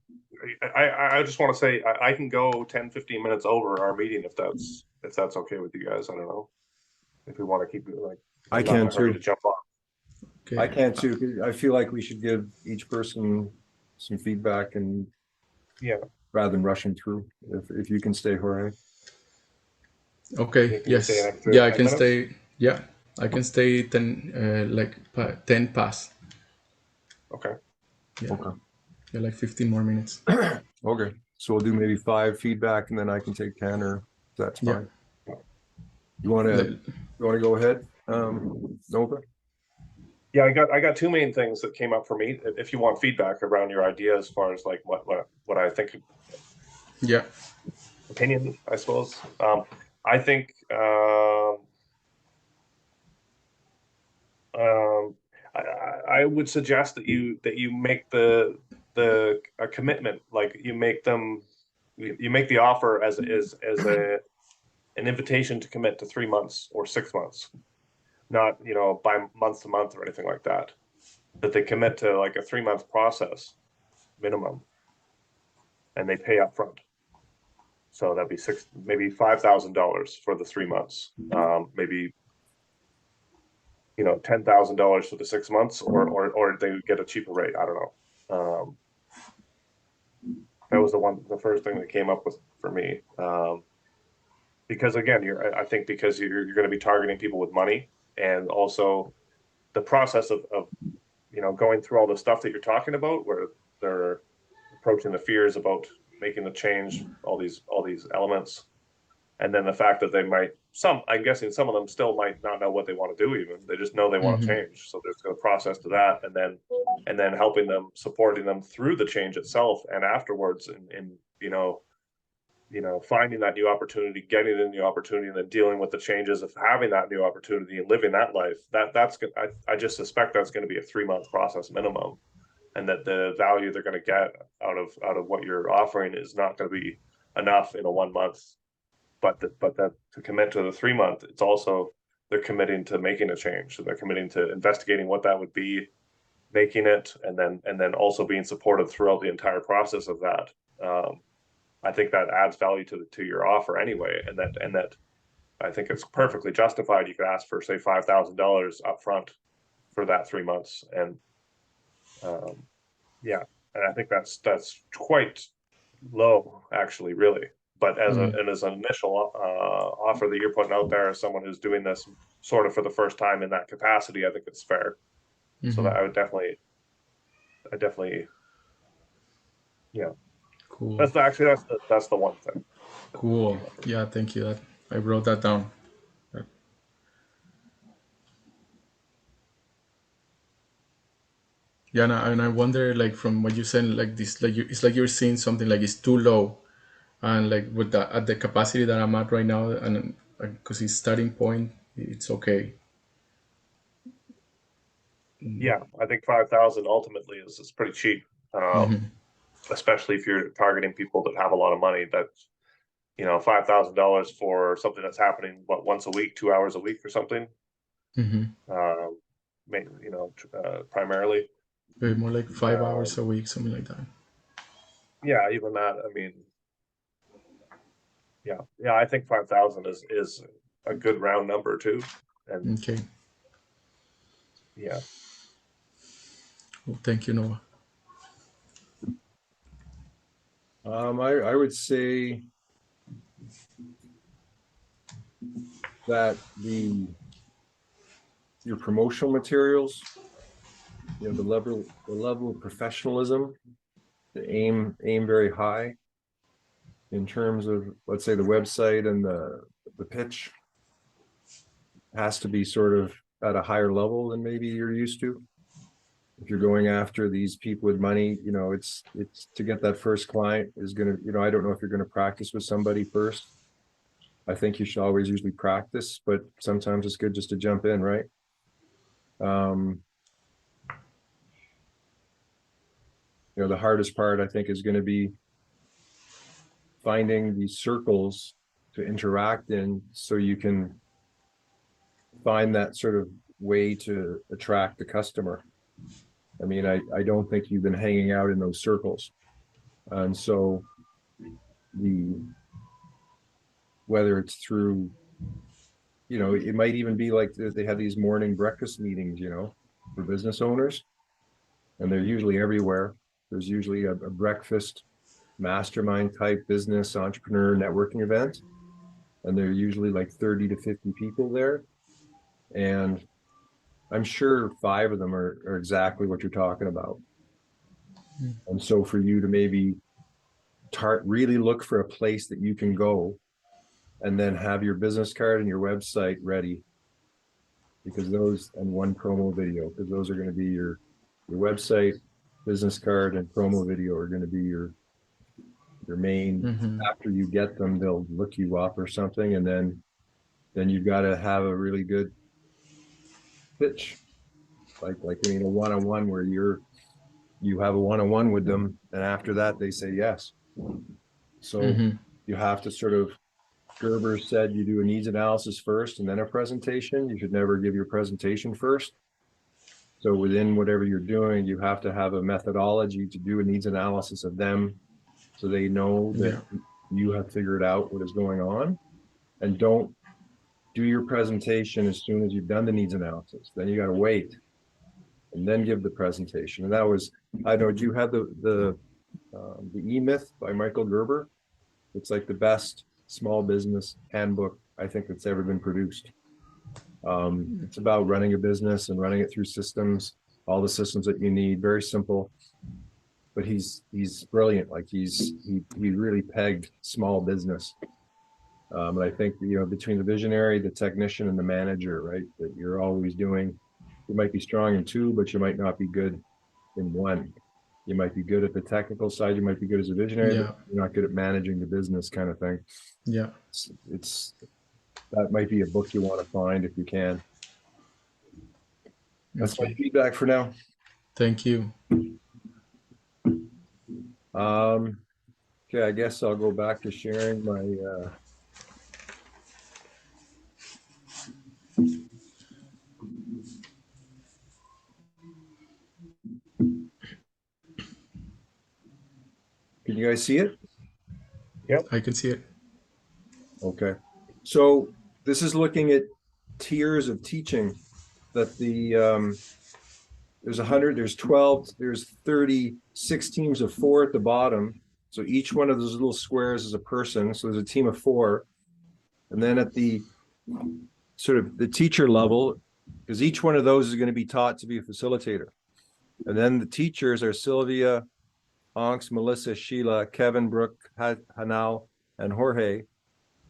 I just want to say I can go 10, 15 minutes over our meeting if that's okay with you guys. I don't know if we want to keep it like, I I'm not in can a hurry to too. jump on. I Okay. can too. 'Cause I feel like we should give each person some feedback and Yeah, rather than rushing through. If you can stay, Jorge. Okay. can you stay an Yes. extra Yeah, I 10 can minutes? stay. Yeah, I can stay 10, 10 past. Okay. Yeah. Okay. Yeah, like 15 more minutes. Okay. So we'll do maybe 5 feedback and then I can take 10, or that's Yeah. fine. You want to Le- go ahead, Nova? Yeah, I got two main things that came up for me. If you want feedback around your idea as far as like what I think, Yeah. opinion, I suppose. I think um, I would suggest that you make the a commitment, like you make the offer as a an invitation to commit to 3 months or 6 months, not by month to month or anything like that. That they commit to like a 3 month process minimum, and they pay up front. So that'd be maybe $5,000 for the 3 months. Maybe $10,000 for the 6 months, or they would get a cheaper rate. I don't know. That was the first thing that came up with for me. Because again, I think because you're going to be targeting people with money, and also the process of going through all the stuff that you're talking about, where they're approaching the fears about making the change, all these elements, and then the fact that I'm guessing some of them still might not know what they want to do. Even they just know they want to Hmm. change. So there's a process to that, and then helping them, supporting them through the change itself and afterwards, and finding that new opportunity, getting a new opportunity, and then dealing with the changes of having that new opportunity and living that life. I just suspect that's going to be a 3 month process minimum, and that the value they're going to get out of what you're offering is not going to be enough in a 1 month. But that to commit to the 3 month, it's also they're committing to making a change. So they're committing to investigating what that would be, making it, and then also being supported throughout the entire process of that. I think that adds value to your offer anyway, and that I think it's perfectly justified. You could ask for say $5,000 up front for that 3 months, and um, yeah, and I think that's quite low actually, really. But as an initial offer that you're putting out there as someone who's doing this sort of for the first time in that capacity, I think it's fair. So Hmm. that I definitely, yeah. Cool. That's the one thing. Cool. Yeah, thank you. That I wrote that down. Yeah, and I wonder, like from what you said, like this, like it's like you're seeing something like it's too low, and like with the at the capacity that I'm at right now, and because it's starting point, it's okay. Yeah, I think 5,000 ultimately is pretty cheap, Mm-hmm. especially if you're targeting people that have a lot of money. That $5,000 for something that's happening once a week, 2 hours a week or something. Mm-hmm. Um, primarily. Maybe more like 5 hours Um, a week, something like that. yeah, even that. I mean, yeah. I think 5,000 is a good round number too, and Okay. yeah. Well, thank you, Noah. I would say that your promotional materials, the level of professionalism, to aim very high in terms of, let's say, the website and the pitch has to be sort of at a higher level than maybe you're used to. If you're going after these people with money, it's to get that first client is going to, I don't know if you're going to practice with somebody first. I think you should always usually practice, but sometimes it's good just to jump in, right? The hardest part I think is going to be finding these circles to interact in so you can find that sort of way to attract the customer. I mean, I don't think you've been hanging out in those circles. And so whether it's through, it might even be like they have these morning breakfast meetings, for business owners, and they're usually everywhere. There's usually a breakfast mastermind type business entrepreneur networking event. And they're usually like 30 to 50 people there. And I'm sure 5 of them are exactly what you're talking about. And so for you to maybe really look for a place that you can go and then have your business card and your website ready, because those, and one promo video, because those are going to be your website, business card, and promo video are going to be your main. After you get them, they'll look you up or something, and then you've got to have a really good pitch, like a one-on-one where you have a one-on-one with them, and after that they say yes. So you have to sort of, Gerber said, you do a needs analysis first and then a presentation. You should never give your presentation first. So within whatever you're doing, you have to have a methodology to do a needs analysis of them, so they know that you have figured out what is going on. And don't do your presentation as soon as you've done the needs analysis. Then you got to wait and then give the presentation. And that was, I know, do you have the E-Myth by Michael Gerber? It's like the best small business handbook I think that's ever been produced. It's about running a business and running it through systems, all the systems that you need. Very simple, but he's brilliant. Like he really pegged small business. And I think, between the visionary, the technician, and the manager, right, that you're always doing, you might be strong in 2, but you might not be good in 1. You might be good at the technical side, you might be good as a visionary, but you're not good at managing the business, kind of thing. It's that might be a book you want to find if you can. That's my feedback for now. Thank you. Okay, I guess I'll go back to sharing my Can you guys see it? Yep. I can see it. Okay. So this is looking at tiers of teaching, that there's 100, there's 12, there's 36 teams of 4 at the bottom. So each one of those little squares is a person. So there's a team of 4. And then at the sort of the teacher level, because each one of those is going to be taught to be a facilitator. And then the teachers are Sylvia, Onks, Melissa, Sheila, Kevin, Brooke, Hanal, and Jorge.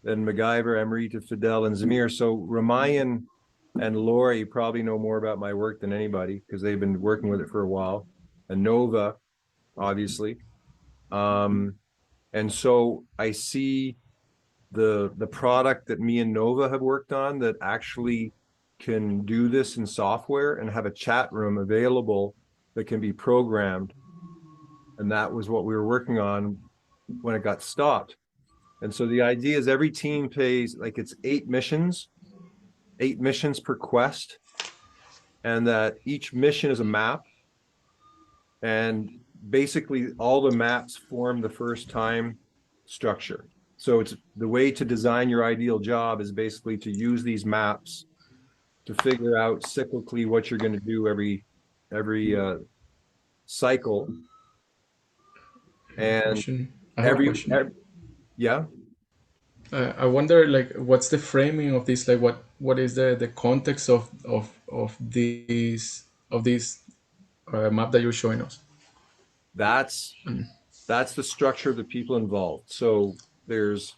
Then MacGyver, Amrita, Fidel, and Zamir. So Ramayan and Lori probably know more about my work than anybody, because they've been working with it for a while. And Nova, obviously. And so I see the product that me and Nova have worked on that actually can do this in software and have a chat room available that can be programmed. And that was what we were working on when it got stopped. And so the idea is every team pays, like, it's 8 missions per quest, and that each mission is a map. And basically all the maps form the first time structure. So it's the way to design your ideal job is basically to use these maps to figure out cyclically what you're going to do every cycle. And I have a every, question. every yeah, I wonder, like, what's the framing of this? Like, what is the context of this map that you're showing us? that's that's the structure of the people involved. So there's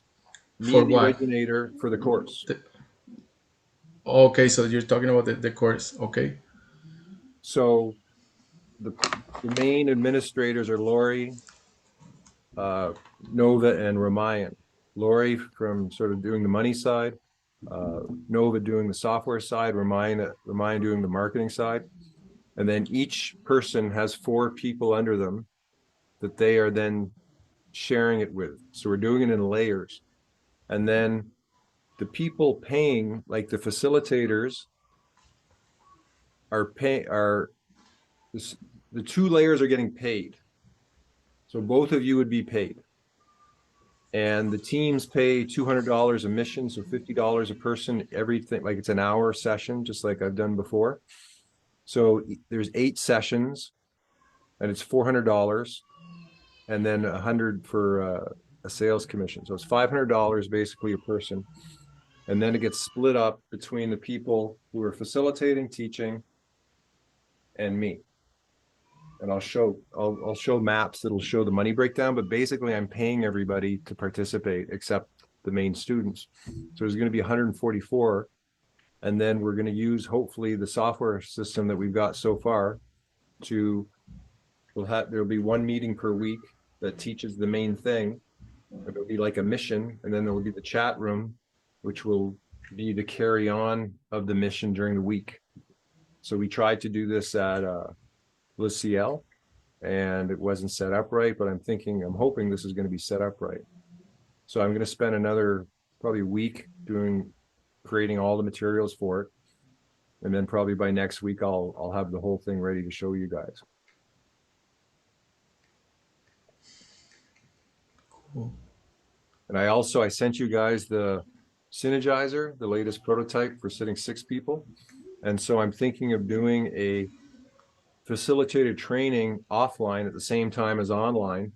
me, For the what? originator for the course. The, okay, so you're talking about the course. Okay. So the the main administrators are Lori, uh, Nova, and Ramayan. Lori from sort of doing the money side, uh, Nova doing the software side, Ramayan doing the marketing side. And then each person has 4 people under them that they are then sharing it with. So we're doing it in layers. And then the people paying, like the facilitators, are this, the 2 layers are getting paid. So both of you would be paid. And the teams pay $200 a mission, so $50 a person, everything, like it's an hour session, just like I've done before. So there's 8 sessions and it's $400 and then 100 for a sales commission. So it's $500 basically a person. And then it gets split up between the people who are facilitating, teaching, and me. And I'll show maps that'll show the money breakdown, but basically I'm paying everybody to participate except the main students. So there's going to be 144. And then we're going to use hopefully the software system that we've got so far to there'll be 1 meeting per week that teaches the main thing. It'll be like a mission, and then there will be the chat room, which will be the carry on of the mission during the week. So we tried to do this at LCL, and it wasn't set up right, but I'm hoping this is going to be set up right. So I'm going to spend another probably a week creating all the materials for it. And then probably by next week, I'll have the whole thing ready to show you guys. Cool. And I sent you guys the Synergizer, the latest prototype for sitting 6 people. And so I'm thinking of doing a facilitated training offline at the same time as online,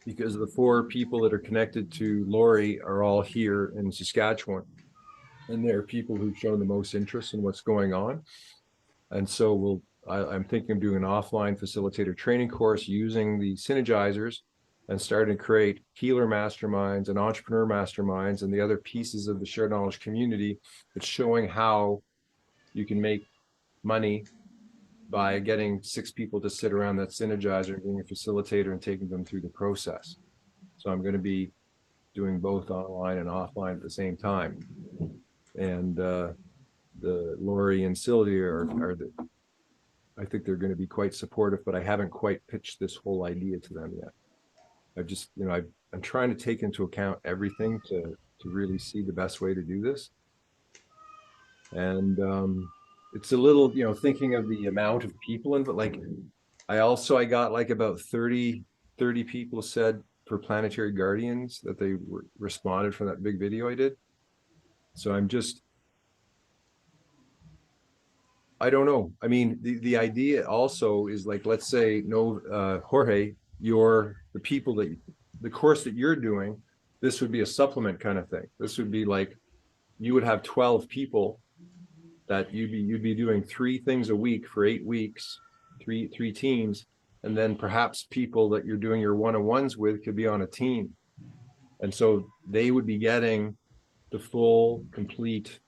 because the 4 people that are connected to Lori are all here in Saskatchewan. And they're people who've shown the most interest in what's going on. And so I'm thinking of doing an offline facilitator training course using the synergizers and starting to create healer masterminds and entrepreneur masterminds and the other pieces of the shared knowledge community that's showing how you can make money by getting 6 people to sit around that synergizer and being a facilitator and taking them through the process. So I'm going to be doing both online and offline at the same time. And the Lori and Sylvia I think they're going to be quite supportive, but I haven't quite pitched this whole idea to them yet. I've just, I'm trying to take into account everything to really see the best way to do this. And it's a little, thinking of the amount of people in, but like, I got like about 30 people said for Planetary Guardians that they responded from that big video I did. So I don't know. I mean, the idea also is like, let's say, Jorge, the people the course that you're doing, this would be a supplement kind of thing. This would be like, you would have 12 people that you'd be doing 3 things a week for 8 weeks, three teams, and then perhaps people that you're doing your one-on-ones with could be on a team. And so they would be getting the full, complete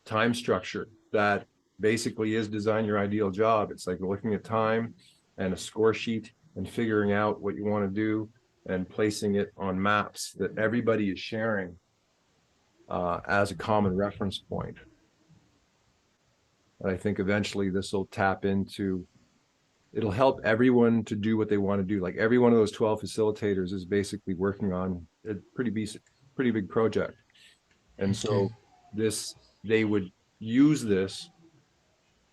time structure that basically is design your ideal job. It's like looking at time and a score sheet and figuring out what you want to do and placing it on maps that everybody is sharing as a common reference point. And I think eventually this will it'll help everyone to do what they want to do. Like every one of those 12 facilitators is basically working on a pretty big project. And so they would use this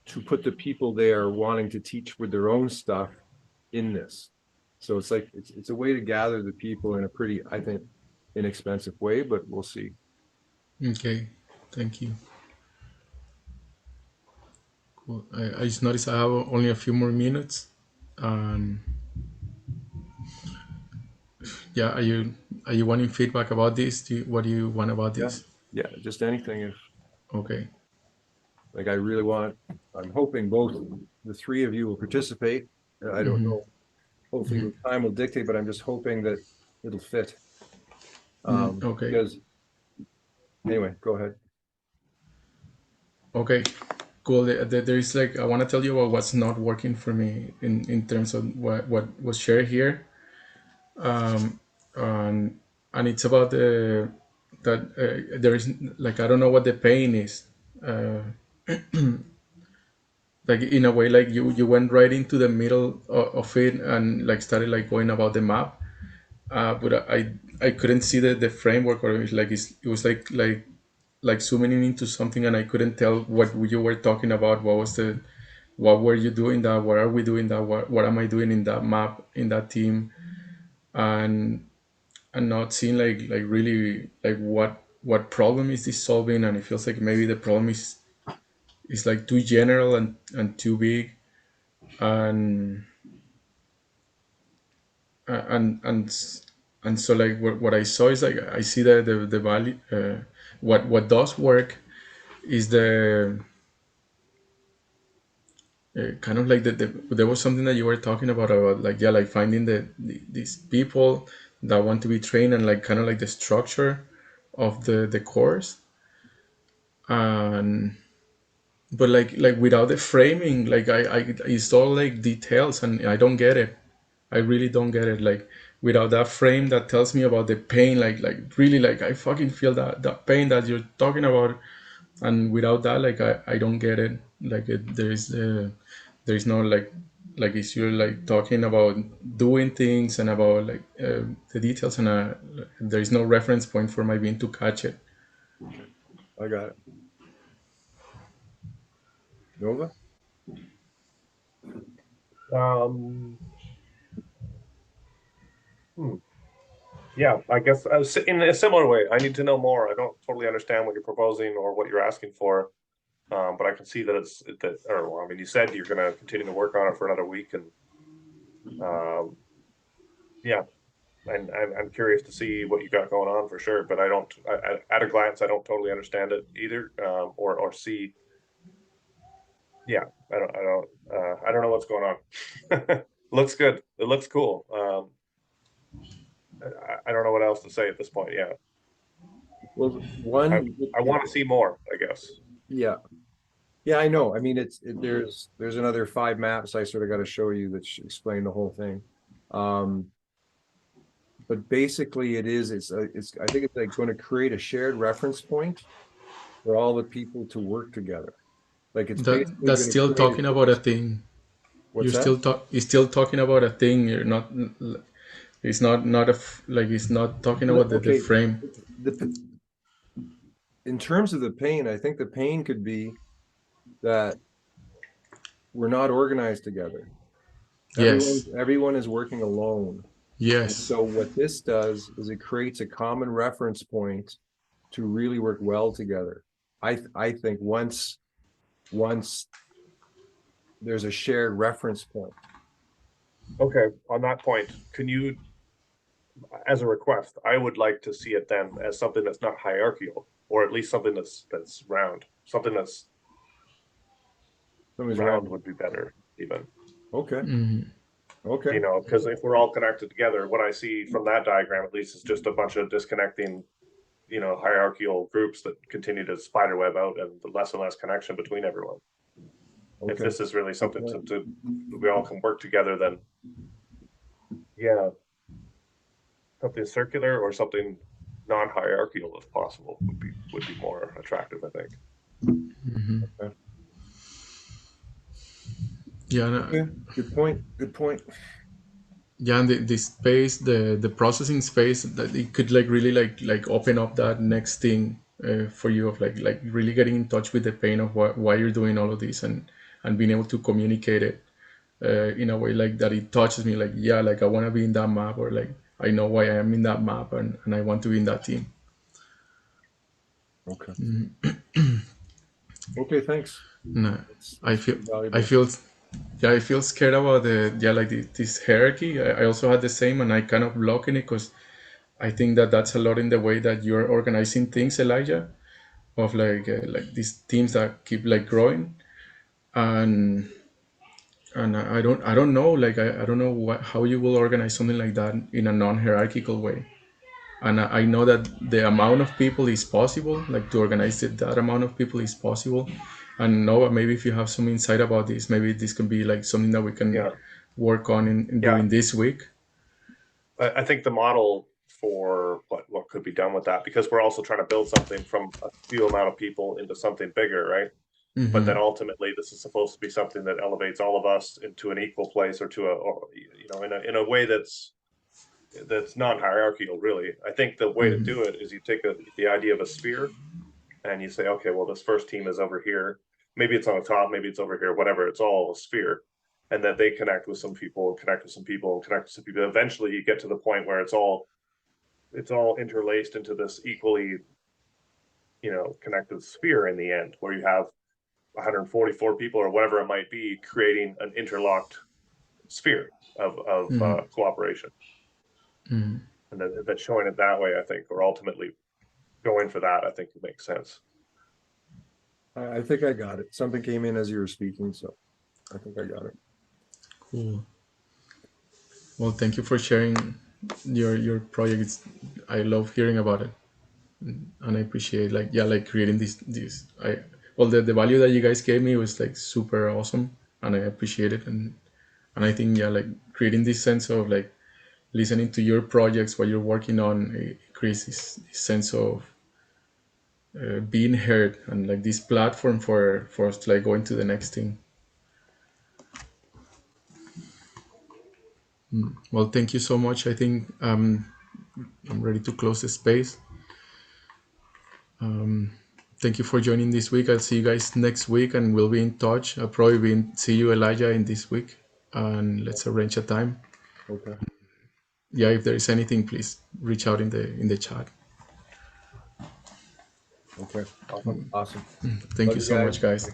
to put the people they are wanting to teach with their own stuff in this. So it's like, it's a way to gather the people in a pretty, I think, inexpensive way, but we'll see. Okay. Thank you. Cool. I just noticed I have only a few more minutes, and Yeah, are you wanting feedback about this? What do you want about Yeah. this? Yeah, just anything. If Okay. like, I'm hoping both the three of you will participate. I don't Mm-hmm. know. Hopefully, the time will dictate, but I'm just hoping that it'll fit. Okay. Because anyway, go ahead. Okay. Cool. There is like I want to tell you about what's not working for me in terms of what was shared here. Um, and it's about that there is like I don't know what the pain is. Uh, like in a way, like you went right into the middle of it and like started like going about the map. But I couldn't see the framework, or it was like it was like zooming in into something, and I couldn't tell what you were talking about. What were you doing that? What are we doing that? What am I doing in that map, in that team? And not seeing like really like what problem is this solving? And it feels like maybe the problem is like too general and too big. And and and and so like what I saw is like I see the value. What does work is the kind of like there was something that you were talking about like yeah, like finding these people that want to be trained, and like kind of like the structure of the course. And but like without the framing, like I it's all like details, and I don't get it. I really don't get it. Like without that frame that tells me about the pain, like really, like I fucking feel that pain that you're talking about. And without that, like I don't get it. Like there's no like if you're like talking about doing things and about like the details, and there is no reference point for my being to catch it. I got it. Nova? Um, hmm. Yeah, I guess in a similar way, I need to know more. I don't totally understand what you're proposing or what you're asking for, but I can see that or well, I mean, you said you're going to continue to work on it for another week, and um, yeah, and I'm curious to see what you got going on for sure. But I don't, at a glance, I don't totally understand it either, or see. Yeah, I don't know what's going on. Looks good. It looks cool. I don't know what else to say at this point. Yeah, Well, I one, I want to see more, I guess. yeah, yeah, I know. I mean, there's another 5 maps I sort of got to show you that explain the whole thing. Um, but basically, I think it's like going to create a shared reference point for all the people to work together. Like it's basically That's going to still create talking about a thing. what's that? You're still talking about a thing. You're not. It's not like it's not talking about the Okay, frame. the in terms of the pain, I think the pain could be that we're not organized together. Yes. Everyone is working alone. And Yes. so what this does is it creates a common reference point to really work well together. I think once there's a shared reference point. Okay, on that point, can you, as a request, I would like to see it then as something that's not hierarchical, or at least something that's round. Something that's Somebody's round around. would be better, even. Okay. Mm-hmm. Okay. Because if we're all connected together, what I see from that diagram, at least, is just a bunch of disconnecting, hierarchical groups that continue to spider web out, and less and less connection between everyone. If Okay. this is really something to we all can work together, then yeah, something circular or something non-hierarchical, if possible, would be more attractive, I think. Mm-hmm. Yeah. Okay. Good point. Good point. Yeah, and the space, the processing space, that it could like really like open up that next thing for you of like really getting in touch with the pain of why you're doing all of this, and being able to communicate it in a way like that it touches me, like yeah, like I want to be in that map, or like I know why I am in that map, and I want to be in that team. Okay. Okay, thanks. No, I That's feel I valuable. feel yeah, I feel scared about the yeah, like this hierarchy. I also had the same, and I kind of block in it because I think that that's a lot in the way that you're organizing things, Elijah, of like these teams that keep like growing. And I don't know, like I don't know how you will organize something like that in a non-hierarchical way. And I know that the amount of people is possible, like to organize it, that amount of people is possible. And Noah, maybe if you have some insight about this, maybe this can be like something that we can Yeah, work on in yeah. during this week. I think the model for what could be done with that, because we're also trying to build something from a few amount of people into something bigger, right? But then ultimately, this is supposed to be something that elevates all of us into an equal place, or to a, or, you know, in a way that's non-hierarchical. Really, I think the way to do it is you take the idea of a sphere, and you say, okay, well, this first team is over here. Maybe it's on the top, maybe it's over here, whatever. It's all a sphere, and that they connect with some people, and connect with some people, and connect with some people. Eventually, you get to the point where it's all interlaced into this equally, connected sphere in the end, where you have 144 people or whatever it might be, creating an interlocked sphere of cooperation. And that showing it that way, I think, or ultimately going for that, I think it makes sense. I think I got it. Something came in as you were speaking, so I think I got it. Cool. Well, thank you for sharing your project. I love hearing about it, and I appreciate like creating this. The value that you guys gave me was like super awesome, and I appreciate it. And I think like creating this sense of like listening to your projects, what you're working on, it creates this sense of being heard, and like this platform for us to like go into the next thing. Well, thank you so much. I think I'm ready to close the space. Thank you for joining this week. I'll see you guys next week, and we'll be in touch. I'll probably see you, Elijah, in this week, and let's arrange a time. Okay. Yeah, if there is anything, please reach out in the chat. Okay. Awesome. Thank Love you you so guys. much, guys.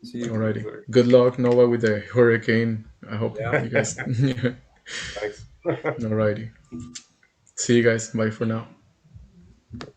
See you. Alrighty. Good luck, Nova, with the hurricane. I hope Yeah. you guys. Thanks. Alrighty. See you guys. Bye for now.